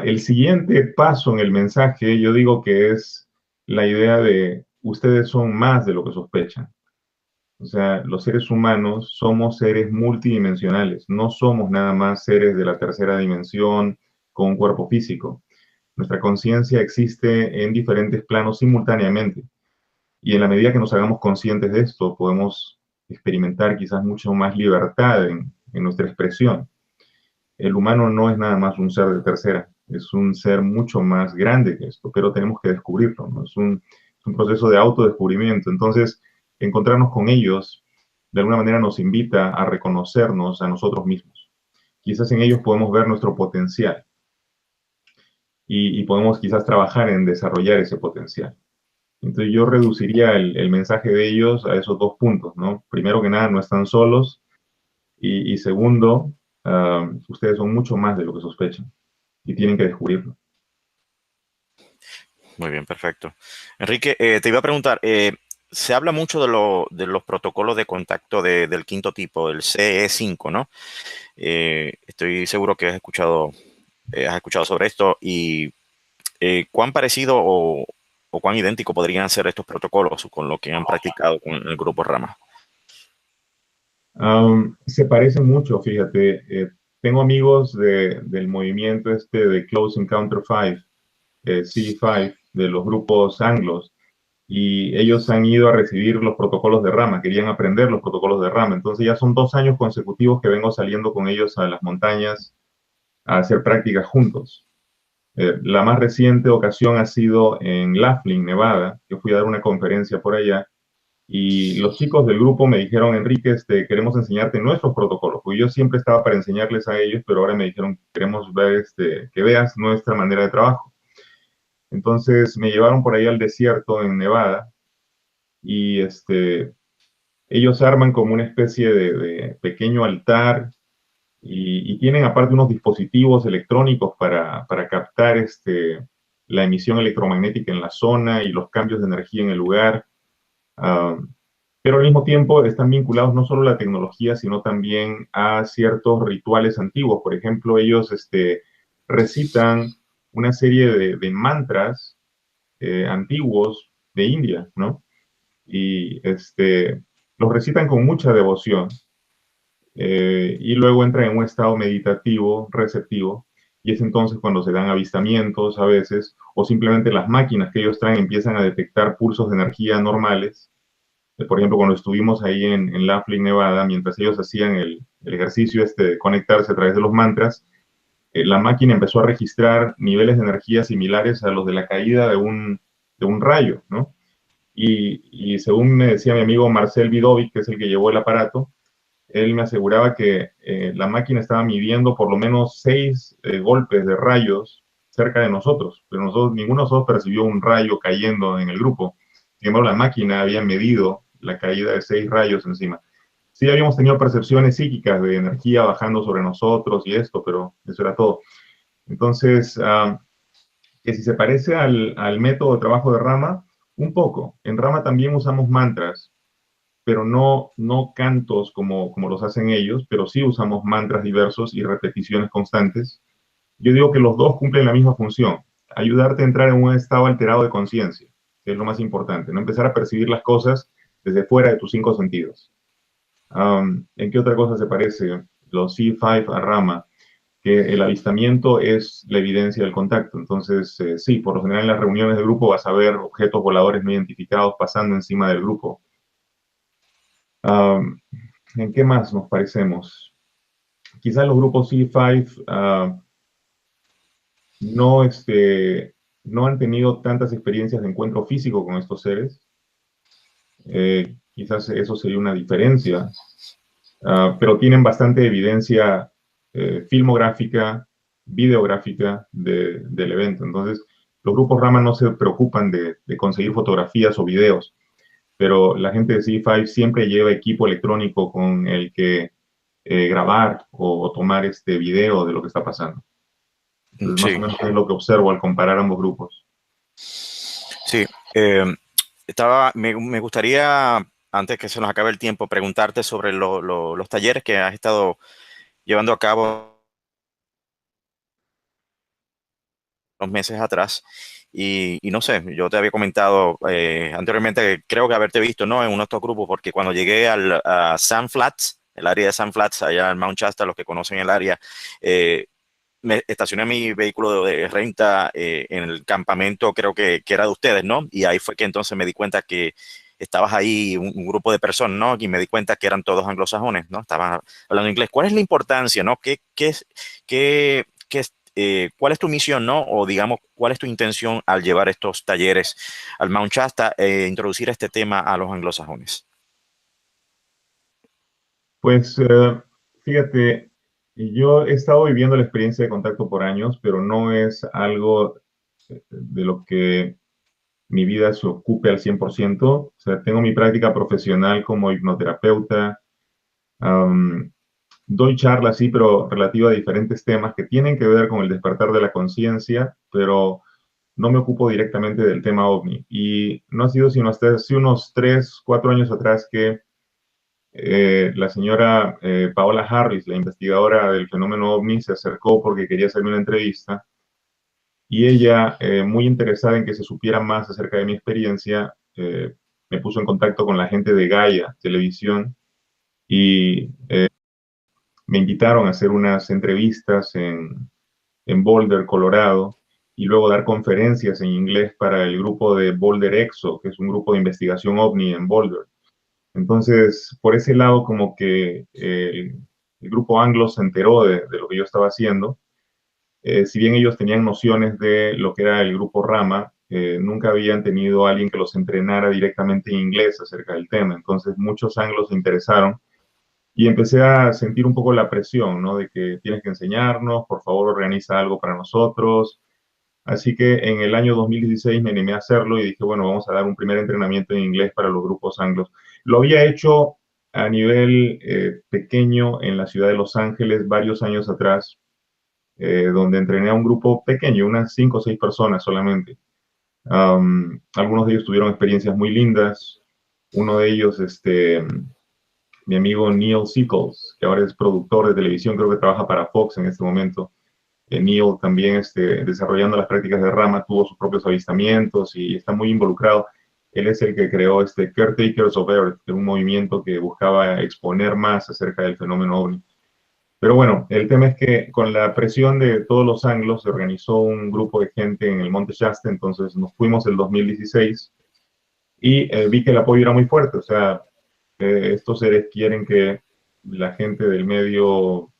S2: El siguiente paso en el mensaje, yo digo que es la idea de ustedes son más de lo que sospechan. O sea, los seres humanos somos seres multidimensionales, no somos nada más seres de la tercera dimensión con un cuerpo físico. Nuestra conciencia existe en diferentes planos simultáneamente. Y en la medida que nos hagamos conscientes de esto, podemos experimentar quizás mucho más libertad en nuestra expresión. El humano no es nada más un ser de tercera, es un ser mucho más grande que esto, pero tenemos que descubrirlo, ¿no? Es un proceso de autodescubrimiento. Entonces, encontrarnos con ellos, de alguna manera nos invita a reconocernos a nosotros mismos. Quizás en ellos podemos ver nuestro potencial y podemos quizás trabajar en desarrollar ese potencial. Entonces yo reduciría el mensaje de ellos a esos dos puntos, ¿no? Primero que nada, no están solos y segundo, ustedes son mucho más de lo que sospechan y tienen que descubrirlo.
S1: Muy bien, perfecto. Enrique, te iba a preguntar, se habla mucho de los protocolos de contacto del quinto tipo, el CE5, ¿no? Estoy seguro que has escuchado sobre esto y cuán parecido o cuán idéntico podrían ser estos protocolos con lo que han practicado con el grupo Rama.
S2: Se parecen mucho, fíjate. Tengo amigos del movimiento de Close Encounter 5, C5, de los grupos anglos, y ellos han ido a recibir los protocolos de Rama, querían aprender los protocolos de Rama. Entonces ya son 2 años consecutivos que vengo saliendo con ellos a las montañas a hacer prácticas juntos. La más reciente ocasión ha sido en Laughlin, Nevada. Yo fui a dar una conferencia por allá Y los chicos del grupo me dijeron, Enrique, queremos enseñarte nuestros protocolos, porque yo siempre estaba para enseñarles a ellos, pero ahora me dijeron, queremos ver, que veas nuestra manera de trabajo. Entonces me llevaron por ahí al desierto en Nevada y ellos arman como una especie de pequeño altar y tienen aparte unos dispositivos electrónicos para captar la emisión electromagnética en la zona y los cambios de energía en el lugar. Pero al mismo tiempo están vinculados no solo a la tecnología, sino también a ciertos rituales antiguos. Por ejemplo, ellos recitan una serie de mantras antiguos de India, ¿no? Y los recitan con mucha devoción y luego entran en un estado meditativo, receptivo, y es entonces cuando se dan avistamientos a veces, o simplemente las máquinas que ellos traen empiezan a detectar pulsos de energía normales. Por ejemplo, cuando estuvimos ahí en Laughlin, Nevada, mientras ellos hacían el ejercicio de conectarse a través de los mantras, la máquina empezó a registrar niveles de energía similares a los de la caída de un rayo, ¿no? Y según me decía mi amigo Marcel Vidovic, que es el que llevó el aparato, él me aseguraba que la máquina estaba midiendo por lo menos 6 golpes de rayos cerca de nosotros, pero ninguno de nosotros percibió un rayo cayendo en el grupo. Sin embargo, la máquina había medido la caída de 6 rayos encima. Sí habíamos tenido percepciones psíquicas de energía bajando sobre nosotros y esto, pero eso era todo. Entonces, que si se parece al método de trabajo de Rama, un poco. En Rama también usamos mantras, pero no cantos como los hacen ellos, pero sí usamos mantras diversos y repeticiones constantes. Yo digo que los dos cumplen la misma función, ayudarte a entrar en un estado alterado de conciencia, que es lo más importante, no empezar a percibir las cosas desde fuera de tus 5 sentidos. ¿En qué otra cosa se parece los C5 a Rama? Que el avistamiento es la evidencia del contacto. Entonces, sí, por lo general en las reuniones de grupo vas a ver objetos voladores no identificados pasando encima del grupo. ¿En qué más nos parecemos? Quizás los grupos C5 no, no han tenido tantas experiencias de encuentro físico con estos seres. Quizás eso sería una diferencia, pero tienen bastante evidencia filmográfica, videográfica del evento. Entonces, los grupos Rama no se preocupan de conseguir fotografías o videos, pero la gente de C5 siempre lleva equipo electrónico con el que grabar o tomar este video de lo que está pasando. Entonces, más o menos es lo que observo al comparar ambos grupos.
S1: Sí, me gustaría, antes que se nos acabe el tiempo, preguntarte sobre los talleres que has estado llevando a cabo unos meses atrás. Y no sé, yo te había comentado anteriormente que creo que haberte visto, ¿no?, en uno de estos grupos, porque cuando llegué a Sand Flats, el área de Sand Flats, allá en Mount Shasta, los que conocen el área, me estacioné mi vehículo de renta en el campamento, creo que era de ustedes, ¿no? Y ahí fue que entonces me di cuenta que estabas ahí, un grupo de personas, ¿no? Y me di cuenta que eran todos anglosajones, ¿no? Estaban hablando inglés. ¿Cuál es la importancia, no? ¿Cuál es tu misión, no? O digamos, ¿cuál es tu intención al llevar estos talleres al Mount Shasta e introducir este tema a los anglosajones?
S2: Pues fíjate, yo he estado viviendo la experiencia de contacto por años, pero no es algo de lo que mi vida se ocupe al 100%. O sea, tengo mi práctica profesional como hipnoterapeuta. Doy charlas, sí, pero relativa a diferentes temas que tienen que ver con el despertar de la conciencia, pero no me ocupo directamente del tema OVNI. Y no ha sido sino hasta hace unos 3, 4 años atrás que la señora Paola Harris, la investigadora del fenómeno OVNI, se acercó porque quería hacerme una entrevista y ella, muy interesada en que se supiera más acerca de mi experiencia, me puso en contacto con la gente de Gaia Televisión y me invitaron a hacer unas entrevistas en Boulder, Colorado, y luego dar conferencias en inglés para el grupo de Boulder EXO, que es un grupo de investigación OVNI en Boulder. Entonces, por ese lado, como que el grupo anglo se enteró de lo que yo estaba haciendo. Si bien ellos tenían nociones de lo que era el grupo Rama, nunca habían tenido a alguien que los entrenara directamente en inglés acerca del tema. Entonces muchos anglos se interesaron y empecé a sentir un poco la presión, ¿no? De que tienes que enseñarnos, por favor organiza algo para nosotros. Así que en el año 2016 me animé a hacerlo y dije, bueno, vamos a dar un primer entrenamiento en inglés para los grupos anglos. Lo había hecho a nivel pequeño en la ciudad de Los Ángeles varios años atrás, donde entrené a un grupo pequeño, unas 5 o 6 personas solamente. Algunos de ellos tuvieron experiencias muy lindas. Uno de ellos, mi amigo Neil Sickles, que ahora es productor de televisión, creo que trabaja para Fox en este momento. Neil también, desarrollando las prácticas de rama, tuvo sus propios avistamientos y está muy involucrado. Él es el que creó Caretakers of Earth, un movimiento que buscaba exponer más acerca del fenómeno OVNI. Pero bueno, el tema es que con la presión de todos los anglos se organizó un grupo de gente en el Monte Shasta, entonces nos fuimos el 2016 y vi que el apoyo era muy fuerte. O sea, estos seres quieren que la gente del medio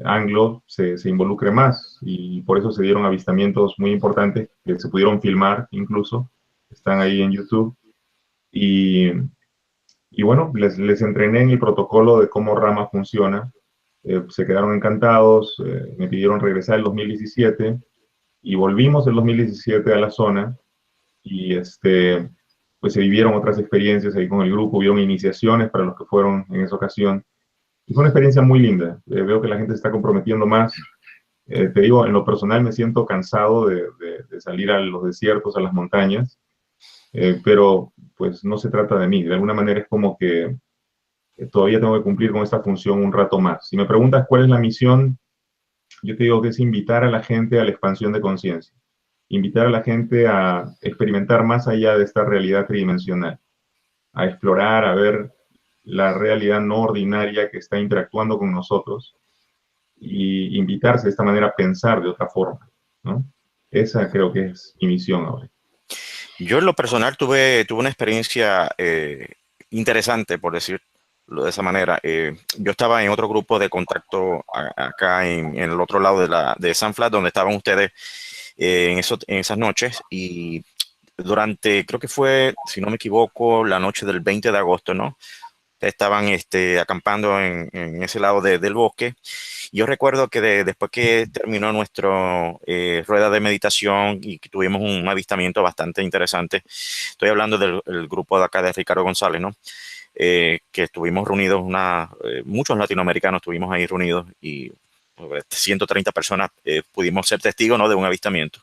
S2: anglo se involucre más y por eso se dieron avistamientos muy importantes que se pudieron filmar incluso, están ahí en YouTube. Y, y bueno, les entrené en el protocolo de cómo Rama funciona. Se quedaron encantados, me pidieron regresar el 2017 y volvimos el 2017 a la zona y pues se vivieron otras experiencias ahí con el grupo, hubieron iniciaciones para los que fueron en esa ocasión. Y fue una experiencia muy linda. Veo que la gente se está comprometiendo más. Te digo, en lo personal me siento cansado de salir a los desiertos, a las montañas, pero pues no se trata de mí. De alguna manera es como que todavía tengo que cumplir con esta función un rato más. Si me preguntas cuál es la misión, yo te digo que es invitar a la gente a la expansión de conciencia, invitar a la gente a experimentar más allá de esta realidad tridimensional, a explorar, a ver la realidad no ordinaria que está interactuando con nosotros y invitarse de esta manera a pensar de otra forma, ¿no? Esa creo que es mi misión ahora.
S1: Yo en lo personal tuve una experiencia interesante, por decirlo de esa manera. Yo estaba en otro grupo de contacto acá en el otro lado de San Flat, donde estaban ustedes en esas noches. Y durante, creo que fue, si no me equivoco, la noche del 20 de agosto, ¿no? Estaban acampando en ese lado del bosque. Yo recuerdo que después que terminó nuestra rueda de meditación y que tuvimos un avistamiento bastante interesante, estoy hablando del grupo de acá de Ricardo González, ¿no? Que estuvimos reunidos, muchos latinoamericanos estuvimos ahí reunidos y 130 personas pudimos ser testigos, ¿no? De un avistamiento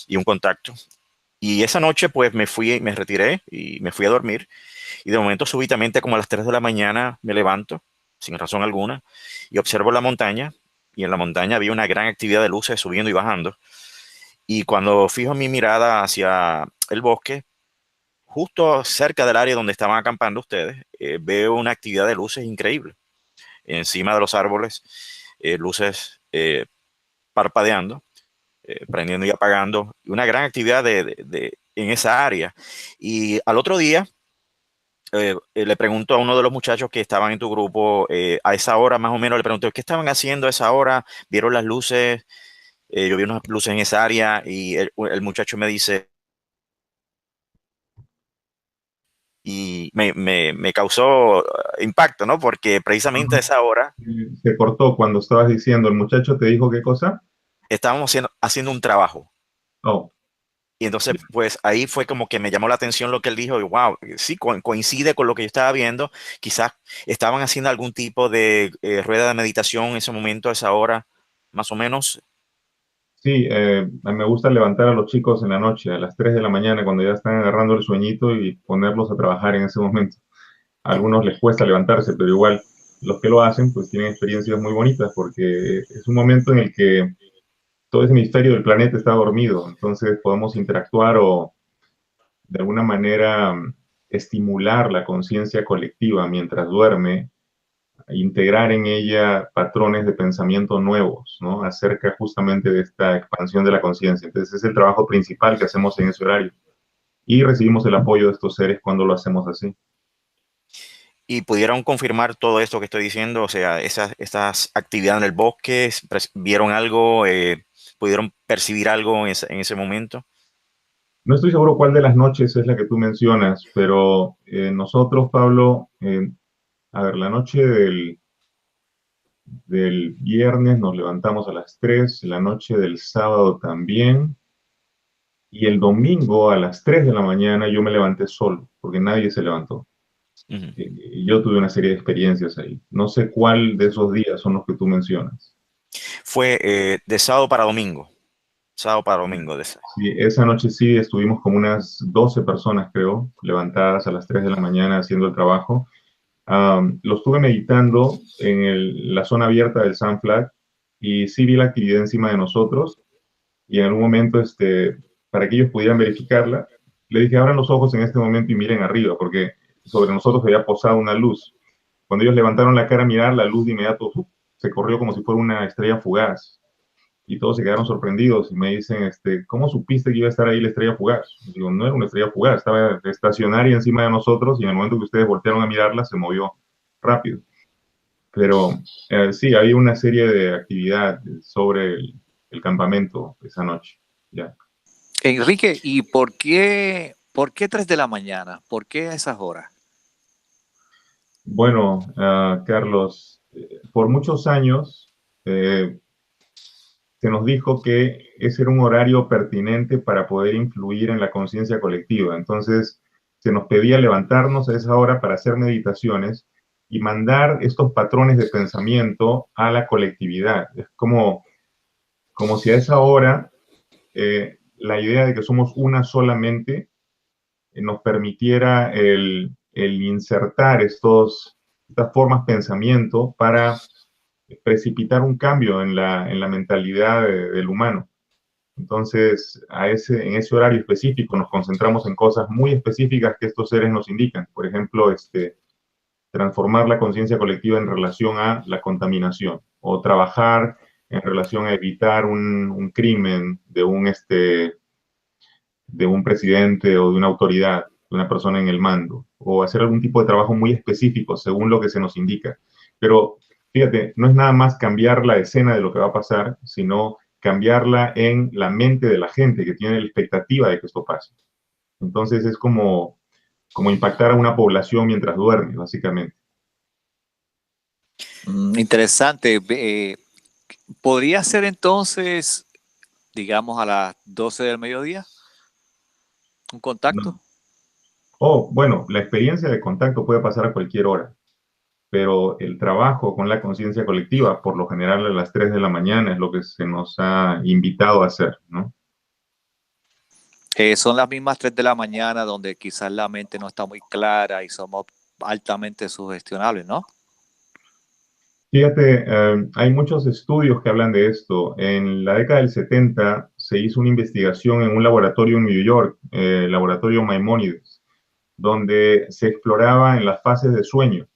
S1: y un contacto. Y esa noche pues me retiré y me fui a dormir. Y de momento, súbitamente, como a las 3 de la mañana, me levanto, sin razón alguna, y observo la montaña. Y en la montaña había una gran actividad de luces subiendo y bajando. Y cuando fijo mi mirada hacia el bosque, justo cerca del área donde estaban acampando ustedes, veo una actividad de luces increíble. Encima de los árboles, luces parpadeando, prendiendo y apagando. Una gran actividad en esa área. Y al otro día, le pregunto a uno de los muchachos que estaban en tu grupo, a esa hora más o menos, le pregunto, ¿qué estaban haciendo a esa hora? ¿Vieron las luces? Yo vi unas luces en esa área y el muchacho me dice, y me causó impacto, ¿no? Porque precisamente a esa hora
S2: Se cortó cuando estabas diciendo, el muchacho te dijo qué cosa.
S1: estábamos haciendo un trabajo.
S2: Oh,
S1: Y entonces, pues ahí fue como que me llamó la atención lo que él dijo. Y wow, sí, coincide con lo que yo estaba viendo. Quizás estaban haciendo algún tipo de rueda de meditación en ese momento, a esa hora, más o menos.
S2: sí, me gusta levantar a los chicos en la noche, a las 3 de la mañana, cuando ya están agarrando el sueñito y ponerlos a trabajar en ese momento. A algunos les cuesta levantarse, pero igual los que lo hacen, pues tienen experiencias muy bonitas, porque es un momento en el que todo ese hemisferio del planeta está dormido, entonces podemos interactuar o de alguna manera estimular la conciencia colectiva mientras duerme, integrar en ella patrones de pensamiento nuevos, ¿no? Acerca justamente de esta expansión de la conciencia. Entonces es el trabajo principal que hacemos en ese horario. Y recibimos el apoyo de estos seres cuando lo hacemos así.
S1: Y pudieron confirmar todo esto que estoy diciendo, o sea, esas actividades en el bosque, vieron algo, pudieron percibir algo en ese momento.
S2: No estoy seguro cuál de las noches es la que tú mencionas, pero nosotros, Pablo, a ver, la noche del viernes nos levantamos a las 3, la noche del sábado también, y el domingo a las 3 de la mañana yo me levanté solo, porque nadie se levantó.
S1: Ujú.
S2: Y yo tuve una serie de experiencias ahí. No sé cuál de esos días son los que tú mencionas.
S1: Fue de sábado para domingo.
S2: Sí, esa noche sí estuvimos como unas 12 personas, creo, levantadas a las 3 de la mañana haciendo el trabajo. Lo estuve meditando en la zona abierta del Sun Flag y sí vi la actividad encima de nosotros y en algún momento, para que ellos pudieran verificarla, le dije, abran los ojos en este momento y miren arriba, porque sobre nosotros había posado una luz. Cuando ellos levantaron la cara a mirar, la luz de inmediato se corrió como si fuera una estrella fugaz. Y todos se quedaron sorprendidos y me dicen, ¿cómo supiste que iba a estar ahí la estrella fugaz? Y digo, no era una estrella fugaz, estaba estacionaria encima de nosotros y en el momento que ustedes voltearon a mirarla se movió rápido. Pero sí, había una serie de actividad sobre el campamento esa noche. Ya.
S3: Enrique, ¿y por qué 3 de la mañana? ¿Por qué a esas horas?
S2: Bueno, Carlos, por muchos años se nos dijo que ese era un horario pertinente para poder influir en la conciencia colectiva. Entonces, se nos pedía levantarnos a esa hora para hacer meditaciones y mandar estos patrones de pensamiento a la colectividad. Es como si a esa hora la idea de que somos una solamente nos permitiera el insertar estas formas de pensamiento para precipitar un cambio en la mentalidad del humano. Entonces, en ese horario específico nos concentramos en cosas muy específicas que estos seres nos indican. Por ejemplo, transformar la conciencia colectiva en relación a la contaminación o trabajar en relación a evitar un crimen de un presidente o de una autoridad, de una persona en el mando, o hacer algún tipo de trabajo muy específico según lo que se nos indica. Pero fíjate, no es nada más cambiar la escena de lo que va a pasar, sino cambiarla en la mente de la gente que tiene la expectativa de que esto pase. Entonces es como impactar a una población mientras duerme, básicamente.
S3: Interesante. ¿Podría ser entonces, digamos, a las 12 del mediodía un contacto?
S2: No. O, bueno, la experiencia de contacto puede pasar a cualquier hora, pero el trabajo con la conciencia colectiva, por lo general a las 3 de la mañana, es lo que se nos ha invitado a hacer, ¿no?
S3: Son las mismas 3 de la mañana donde quizás la mente no está muy clara y somos altamente sugestionables, ¿no?
S2: Fíjate, hay muchos estudios que hablan de esto. En la década del 70 se hizo una investigación en un laboratorio en New York, el laboratorio Maimónides, donde se exploraba en las fases de sueño.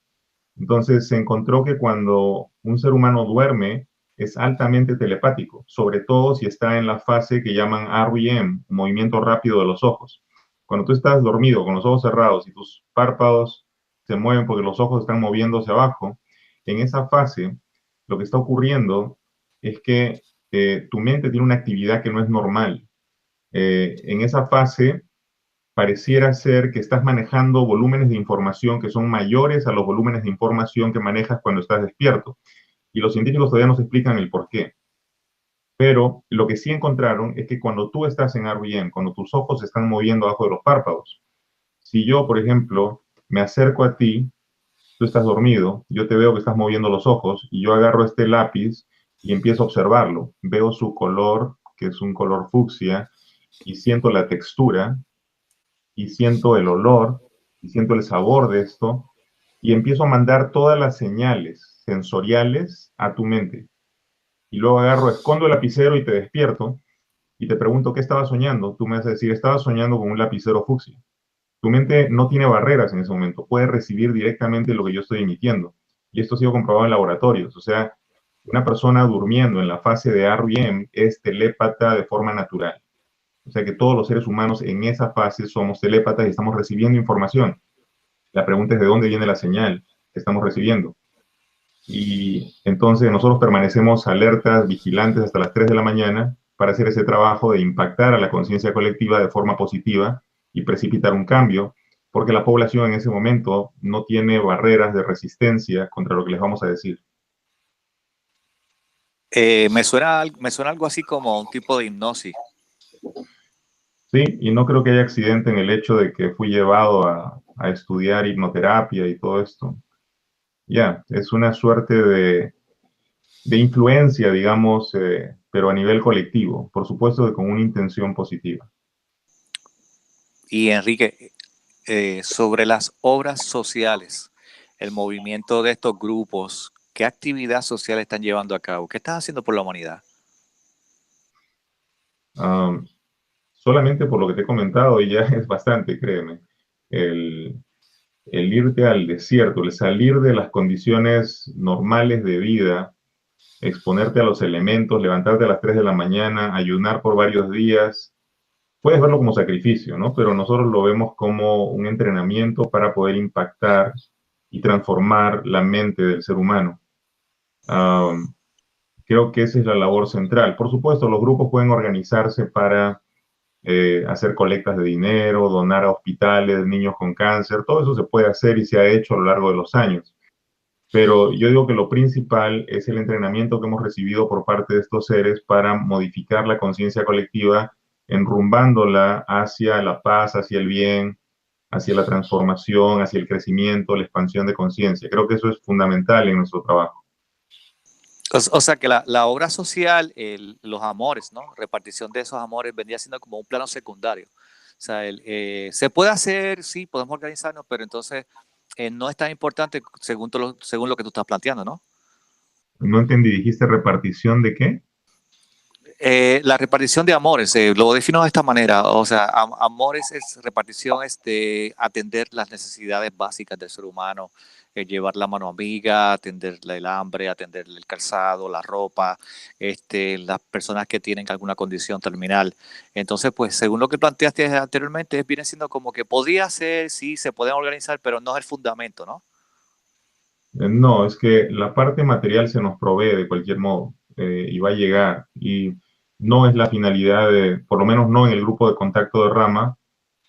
S2: Entonces se encontró que cuando un ser humano duerme es altamente telepático, sobre todo si está en la fase que llaman REM, movimiento rápido de los ojos. Cuando tú estás dormido con los ojos cerrados y tus párpados se mueven porque los ojos están moviéndose abajo, en esa fase lo que está ocurriendo es que tu mente tiene una actividad que no es normal. En esa fase pareciera ser que estás manejando volúmenes de información que son mayores a los volúmenes de información que manejas cuando estás despierto. Y los científicos todavía nos explican el por qué. Pero lo que sí encontraron es que cuando tú estás en REM, cuando tus ojos se están moviendo abajo de los párpados, si yo, por ejemplo, me acerco a ti, tú estás dormido, yo te veo que estás moviendo los ojos y yo agarro este lápiz y empiezo a observarlo. Veo su color, que es un color fucsia, y siento la textura, y siento el olor y siento el sabor de esto y empiezo a mandar todas las señales sensoriales a tu mente. Y luego agarro, escondo el lapicero y te despierto y te pregunto qué estaba soñando. Tú me vas a decir, estaba soñando con un lapicero fucsia. Tu mente no tiene barreras en ese momento, puede recibir directamente lo que yo estoy emitiendo. Y esto ha sido comprobado en laboratorios. O sea, una persona durmiendo en la fase de REM es telépata de forma natural. O sea que todos los seres humanos en esa fase somos telépatas y estamos recibiendo información. La pregunta es de dónde viene la señal que estamos recibiendo. Y entonces nosotros permanecemos alertas, vigilantes hasta las 3 de la mañana para hacer ese trabajo de impactar a la conciencia colectiva de forma positiva y precipitar un cambio, porque la población en ese momento no tiene barreras de resistencia contra lo que les vamos a decir.
S3: Me suena algo así como un tipo de hipnosis.
S2: Sí, y no creo que haya accidente en el hecho de que fui llevado a estudiar hipnoterapia y todo esto. Ya, es una suerte de influencia, digamos, pero a nivel colectivo, por supuesto que con una intención positiva.
S3: Y Enrique, sobre las obras sociales, el movimiento de estos grupos, ¿qué actividad social están llevando a cabo? ¿Qué están haciendo por la humanidad?
S2: Um, Solamente por lo que te he comentado, y ya es bastante, créeme, el, el irte al desierto, el salir de las condiciones normales de vida, exponerte a los elementos, levantarte a las 3 de la mañana, ayunar por varios días, puedes verlo como sacrificio, ¿no? Pero nosotros lo vemos como un entrenamiento para poder impactar y transformar la mente del ser humano. Um, Creo que esa es la labor central. Por supuesto, los grupos pueden organizarse para hacer colectas de dinero, donar a hospitales, niños con cáncer, todo eso se puede hacer y se ha hecho a lo largo de los años. Pero yo digo que lo principal es el entrenamiento que hemos recibido por parte de estos seres para modificar la conciencia colectiva, enrumbándola hacia la paz, hacia el bien, hacia la transformación, hacia el crecimiento, la expansión de conciencia. Creo que eso es fundamental en nuestro trabajo.
S3: O sea que la obra social, los amores, ¿no? Repartición de esos amores vendría siendo como un plano secundario. O sea, se puede hacer, sí, podemos organizarnos, pero entonces no es tan importante según lo que tú estás planteando, ¿no?
S2: No entendí, dijiste repartición de qué?
S3: La repartición de amores, lo defino de esta manera, o sea, amores es repartición, es de atender las necesidades básicas del ser humano, llevar la mano amiga, atender el hambre, atender el calzado, la ropa, las personas que tienen alguna condición terminal. Entonces, pues, según lo que planteaste anteriormente, viene siendo como que podría ser, sí, se pueden organizar, pero no es el fundamento, ¿no?
S2: No, es que la parte material se nos provee de cualquier modo y va a llegar. Y no es la finalidad de, por lo menos no en el grupo de contacto de Rama,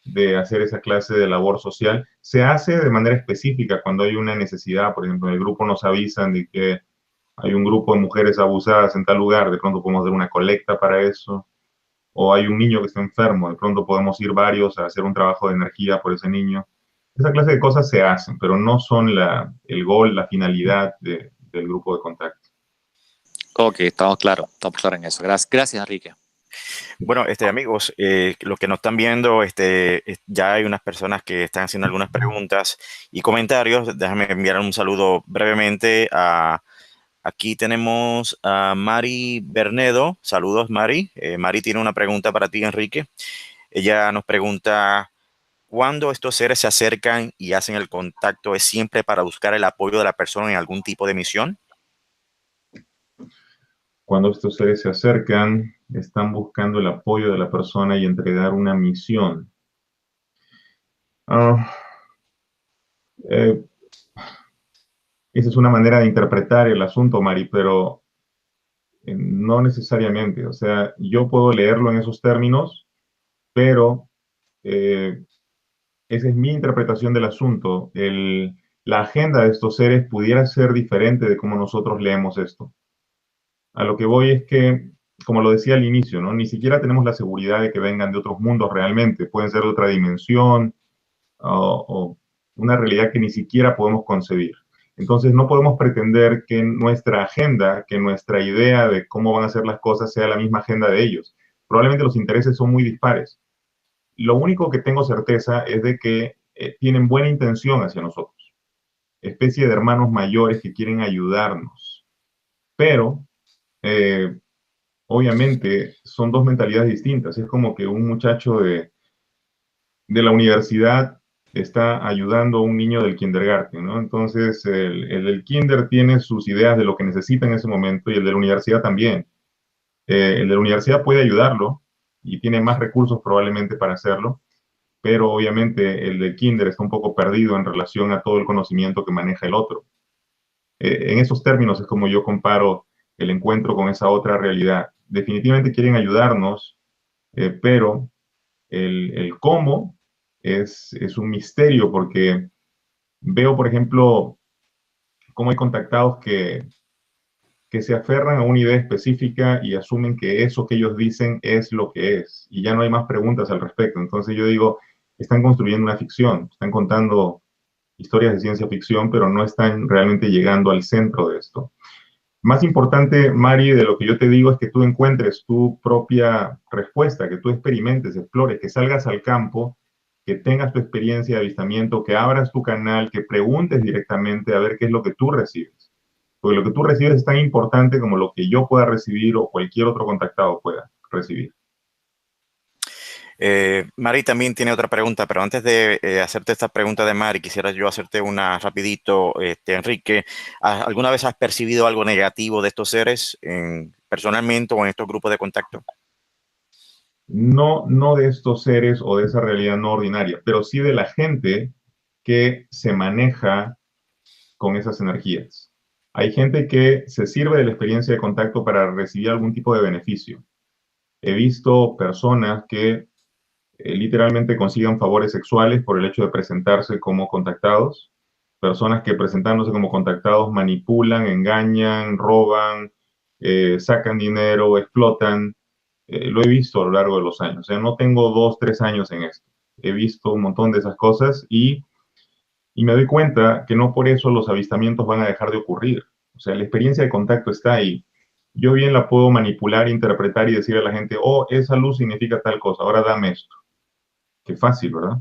S2: de hacer esa clase de labor social. Se hace de manera específica cuando hay una necesidad. Por ejemplo, en el grupo nos avisan de que hay un grupo de mujeres abusadas en tal lugar, de pronto podemos hacer una colecta para eso. O hay un niño que está enfermo, de pronto podemos ir varios a hacer un trabajo de energía por ese niño. Esa clase de cosas se hacen, pero no son el gol, la finalidad del grupo de contacto.
S3: Ok, estamos claros en eso. Gracias, Enrique.
S1: Bueno, amigos, los que nos están viendo, ya hay unas personas que están haciendo algunas preguntas y comentarios. Déjame enviar un saludo brevemente aquí tenemos a Mari Bernedo. Saludos, Mari. Mari tiene una pregunta para ti, Enrique. Ella nos pregunta, ¿cuándo estos seres se acercan y hacen el contacto? ¿Es siempre para buscar el apoyo de la persona en algún tipo de misión?
S2: Cuando estos seres se acercan, están buscando el apoyo de la persona y entregar una misión. Ah, eh, Esa es una manera de interpretar el asunto, Mari, pero no necesariamente. O sea, yo puedo leerlo en esos términos, pero eh, esa es mi interpretación del asunto. La agenda de estos seres pudiera ser diferente de cómo nosotros leemos esto. A lo que voy es que, como lo decía al inicio, ¿no? Ni siquiera tenemos la seguridad de que vengan de otros mundos realmente. Pueden ser de otra dimensión o una realidad que ni siquiera podemos concebir. Entonces no podemos pretender que nuestra agenda, que nuestra idea de cómo van a ser las cosas sea la misma agenda de ellos. Probablemente los intereses son muy dispares. Lo único que tengo certeza es de que tienen buena intención hacia nosotros, especie de hermanos mayores que quieren ayudarnos, pero eh, obviamente son dos mentalidades distintas. Es como que un muchacho de la universidad está ayudando a un niño del kindergarten, ¿no? Entonces, el del kinder tiene sus ideas de lo que necesita en ese momento y el de la universidad también. El de la universidad puede ayudarlo y tiene más recursos probablemente para hacerlo, pero obviamente el del kinder está un poco perdido en relación a todo el conocimiento que maneja el otro. En esos términos es como yo comparo el encuentro con esa otra realidad. definitivamente quieren ayudarnos, pero el cómo es un misterio porque veo, por ejemplo, cómo hay contactados que se aferran a una idea específica y asumen que eso que ellos dicen es lo que es, y ya no hay más preguntas al respecto. Entonces yo digo, están construyendo una ficción, están contando historias de ciencia ficción, pero no están realmente llegando al centro de esto. Más importante, Mari, de lo que yo te digo es que tú encuentres tu propia respuesta, que tú experimentes, explores, que salgas al campo, que tengas tu experiencia de avistamiento, que abras tu canal, que preguntes directamente a ver qué es lo que tú recibes. Porque lo que tú recibes es tan importante como lo que yo pueda recibir o cualquier otro contactado pueda recibir.
S1: Mari también tiene otra pregunta, pero antes de hacerte esta pregunta de Mari, quisiera yo hacerte una rapidito, Enrique. ¿Alguna vez has percibido algo negativo de estos seres personalmente o en estos grupos de contacto?
S2: No, no de estos seres o de esa realidad no ordinaria, pero sí de la gente que se maneja con esas energías. Hay gente que se sirve de la experiencia de contacto para recibir algún tipo de beneficio. He visto personas que literalmente consigan favores sexuales por el hecho de presentarse como contactados, personas que presentándose como contactados manipulan, engañan, roban, sacan dinero, explotan. Lo he visto a lo largo de los años. O sea, no tengo 2, 3 años en esto. He visto un montón de esas cosas y me doy cuenta que no por eso los avistamientos van a dejar de ocurrir. O sea, la experiencia de contacto está ahí. Yo bien la puedo manipular, interpretar y decir a la gente, oh, esa luz significa tal cosa, ahora dame esto. Qué fácil, ¿verdad?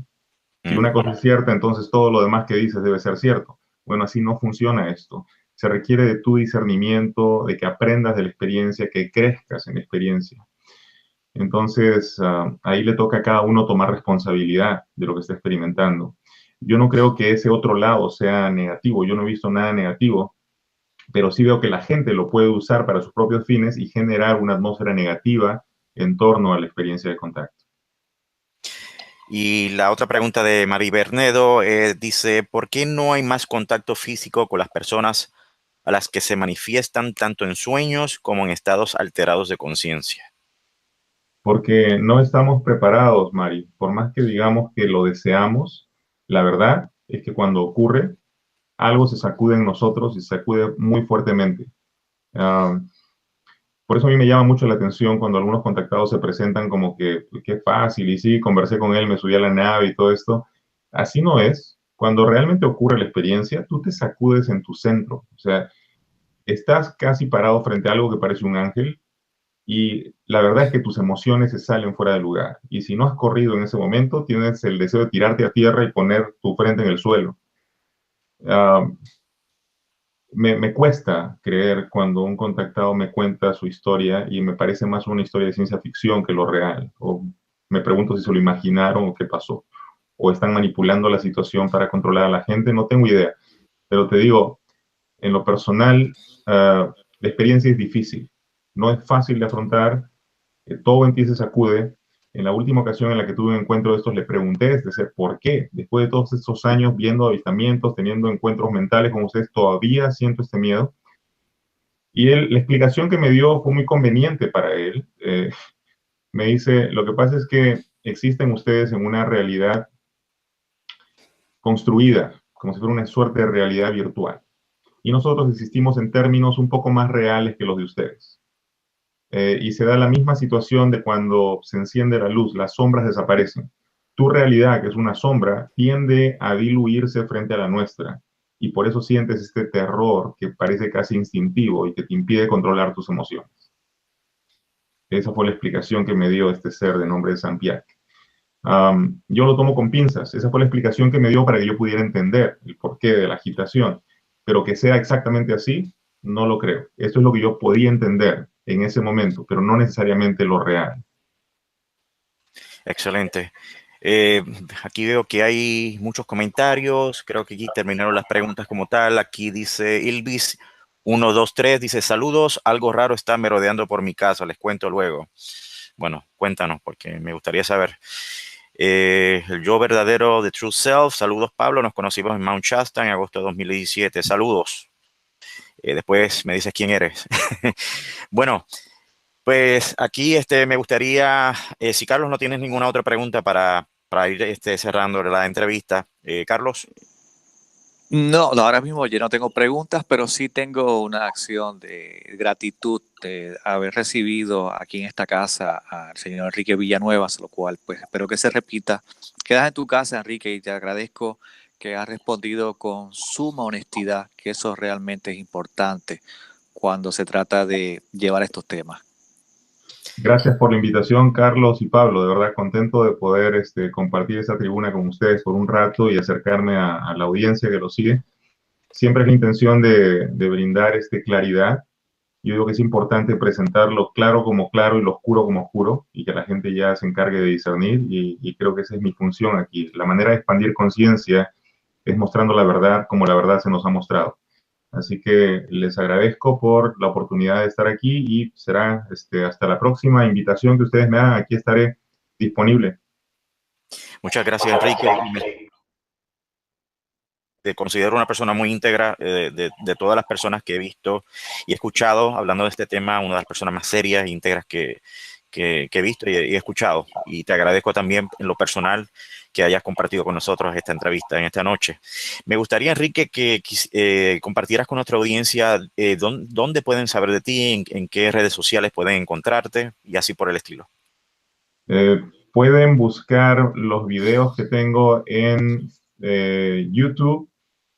S2: Si una cosa es cierta, entonces todo lo demás que dices debe ser cierto. Bueno, así no funciona esto. Se requiere de tu discernimiento, de que aprendas de la experiencia, que crezcas en la experiencia. Entonces, ahí le toca a cada uno tomar responsabilidad de lo que está experimentando. Yo no creo que ese otro lado sea negativo, yo no he visto nada negativo, pero sí veo que la gente lo puede usar para sus propios fines y generar una atmósfera negativa en torno a la experiencia de contacto.
S1: Y la otra pregunta de Mari Bernedo dice, ¿por qué no hay más contacto físico con las personas a las que se manifiestan tanto en sueños como en estados alterados de conciencia?
S2: Porque no estamos preparados, Mari. Por más que digamos que lo deseamos, la verdad es que cuando ocurre, algo se sacude en nosotros y se sacude muy fuertemente. Uh, por eso a mí me llama mucho la atención cuando algunos contactados se presentan como que qué fácil, y sí, conversé con él, me subí a la nave y todo esto. Así no es. Cuando realmente ocurre la experiencia, tú te sacudes en tu centro. O sea, estás casi parado frente a algo que parece un ángel y la verdad es que tus emociones se salen fuera de lugar. Y si no has corrido en ese momento, tienes el deseo de tirarte a tierra y poner tu frente en el suelo. Uh, me cuesta creer cuando un contactado me cuenta su historia y me parece más una historia de ciencia ficción que lo real. O me pregunto si se lo imaginaron o qué pasó. O están manipulando la situación para controlar a la gente, no tengo idea. Pero te digo, en lo personal, la experiencia es difícil. No es fácil de afrontar, todo en ti se sacude. En la última ocasión en la que tuve un encuentro de estos, le pregunté desde por qué, después de todos estos años viendo avistamientos, teniendo encuentros mentales con ustedes, todavía siento este miedo. Y él, la explicación que me dio fue muy conveniente para él. Me dice, lo que pasa es que existen ustedes en una realidad construida, como si fuera una suerte de realidad virtual. Y nosotros existimos en términos un poco más reales que los de ustedes. Y se da la misma situación de cuando se enciende la luz, las sombras desaparecen. Tu realidad, que es una sombra, tiende a diluirse frente a la nuestra. Y por eso sientes este terror que parece casi instintivo y que te impide controlar tus emociones. Esa fue la explicación que me dio este ser de nombre de Sampiac. Yo lo tomo con pinzas. Esa fue la explicación que me dio para que yo pudiera entender el porqué de la agitación. Pero que sea exactamente así, no lo creo. Esto es lo que yo podía entender en ese momento, pero no necesariamente lo real.
S1: Excelente. Aquí veo que hay muchos comentarios. Creo que aquí terminaron las preguntas como tal. Aquí dice Ilvis 123, dice saludos. Algo raro está merodeando por mi casa. Les cuento luego. Bueno, cuéntanos porque me gustaría saber. El yo verdadero de True Self. Saludos, Pablo. Nos conocimos en Mount Shasta en agosto de 2017. Saludos. Después me dices quién eres. Bueno, Pues aquí me gustaría, si Carlos no tienes ninguna otra pregunta para ir cerrando la entrevista. Carlos.
S3: No, no, ahora mismo yo no tengo preguntas, pero sí tengo una acción de gratitud de haber recibido aquí en esta casa al señor Enrique Villanueva, lo cual pues espero que se repita. Quedas en tu casa, Enrique, y te agradezco que has respondido con suma honestidad, que eso realmente es importante cuando se trata de llevar estos temas.
S2: Gracias por la invitación, Carlos y Pablo. De verdad, contento de poder compartir esta tribuna con ustedes por un rato y acercarme a la audiencia que lo sigue. Siempre es la intención de brindar claridad. Yo digo que es importante presentar lo claro como claro y lo oscuro como oscuro y que la gente ya se encargue de discernir y creo que esa es mi función aquí. La manera de expandir conciencia es mostrando la verdad como la verdad se nos ha mostrado. Así que les agradezco por la oportunidad de estar aquí y será hasta la próxima invitación que ustedes me hagan. Aquí estaré disponible.
S1: Muchas gracias, Enrique. Te considero una persona muy íntegra, de todas las personas que he visto y escuchado hablando de este tema, una de las personas más serias e íntegras que he visto y he escuchado. Y te agradezco también en lo personal que hayas compartido con nosotros esta entrevista en esta noche. Me gustaría, Enrique, que compartieras con nuestra audiencia dónde pueden saber de ti, en qué redes sociales pueden encontrarte y así por el estilo.
S2: Pueden buscar los videos que tengo en YouTube.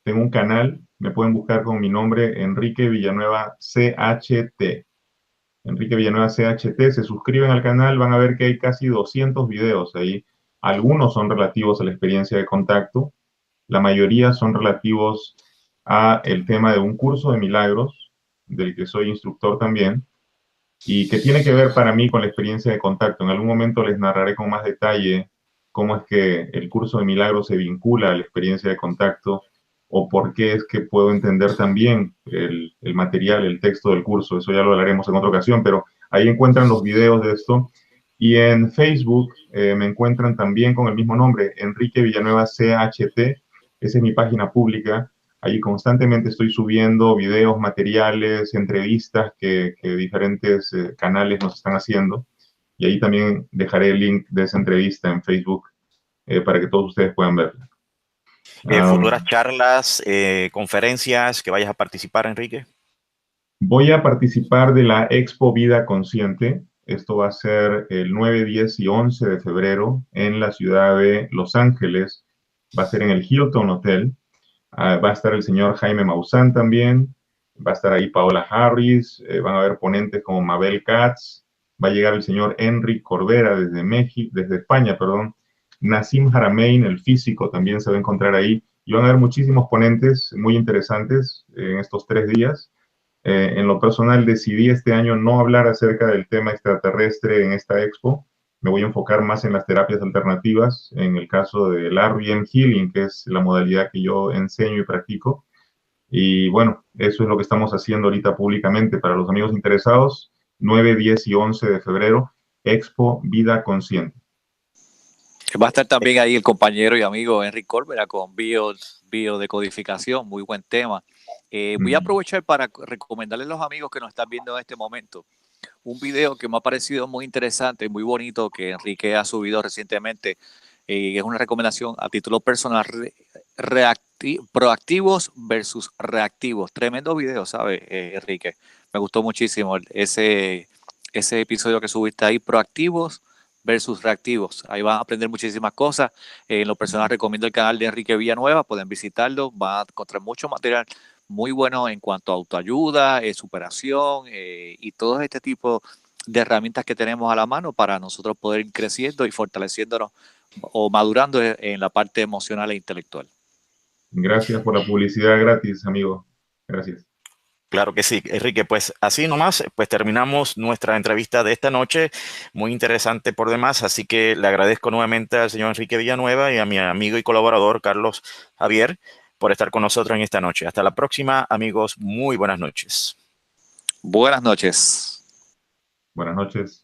S2: Tengo un canal, me pueden buscar con mi nombre, Enrique Villanueva CHT. Enrique Villanueva CHT, se suscriben al canal, van a ver que hay casi 200 videos ahí. Algunos son relativos a la experiencia de contacto, la mayoría son relativos a el tema de un curso de milagros, del que soy instructor también, y que tiene que ver para mí con la experiencia de contacto. En algún momento les narraré con más detalle cómo es que el curso de milagros se vincula a la experiencia de contacto o por qué es que puedo entender también el material, el texto del curso. Eso ya lo hablaremos en otra ocasión, pero ahí encuentran los videos de esto. Y en Facebook me encuentran también con el mismo nombre, Enrique Villanueva CHT. Esa es mi página pública. Ahí constantemente estoy subiendo videos, materiales, entrevistas que diferentes canales nos están haciendo. Y ahí también dejaré el link de esa entrevista en Facebook para que todos ustedes puedan verla.
S1: Futuras charlas, conferencias que vayas a participar, Enrique.
S2: Voy a participar de la Expo Vida Consciente. Esto va a ser el 9, 10 y 11 de febrero en la ciudad de Los Ángeles. Va a ser en el Hilton Hotel. Va a estar el señor Jaime Maussan también. Va a estar ahí Paola Harris. Van a haber ponentes como Mabel Katz. Va a llegar el señor Enric Corbera desde México, desde España, perdón. Nassim Haramein, el físico, también se va a encontrar ahí. Y van a haber muchísimos ponentes muy interesantes en estos 3 días. En lo personal decidí este año no hablar acerca del tema extraterrestre en esta expo. Me voy a enfocar más en las terapias alternativas, en el caso del REM Healing, que es la modalidad que yo enseño y practico. Y bueno, eso es lo que estamos haciendo ahorita públicamente para los amigos interesados. 9, 10 y 11 de febrero, Expo Vida Consciente.
S3: Va a estar también ahí el compañero y amigo Enric Corbera con biodecodificación, muy buen tema. Voy a aprovechar para recomendarles a los amigos que nos están viendo en este momento un video que me ha parecido muy interesante, muy bonito, que Enrique ha subido recientemente. Es una recomendación a título personal, proactivos versus reactivos. Tremendo video, ¿sabes, Enrique? Me gustó muchísimo ese episodio que subiste ahí, proactivos versus reactivos. Ahí van a aprender muchísimas cosas. En lo personal recomiendo el canal de Enrique Villanueva, pueden visitarlo, van a encontrar mucho material muy bueno en cuanto a autoayuda, superación y todo este tipo de herramientas que tenemos a la mano para nosotros poder ir creciendo y fortaleciéndonos o madurando en la parte emocional e intelectual.
S2: Gracias por la publicidad gratis, amigo. Gracias.
S1: Claro que sí, Enrique, pues así nomás, pues terminamos nuestra entrevista de esta noche, muy interesante por demás, así que le agradezco nuevamente al señor Enrique Villanueva y a mi amigo y colaborador Carlos Javier por estar con nosotros en esta noche. Hasta la próxima, amigos, muy buenas noches.
S3: Buenas noches.
S2: Buenas noches.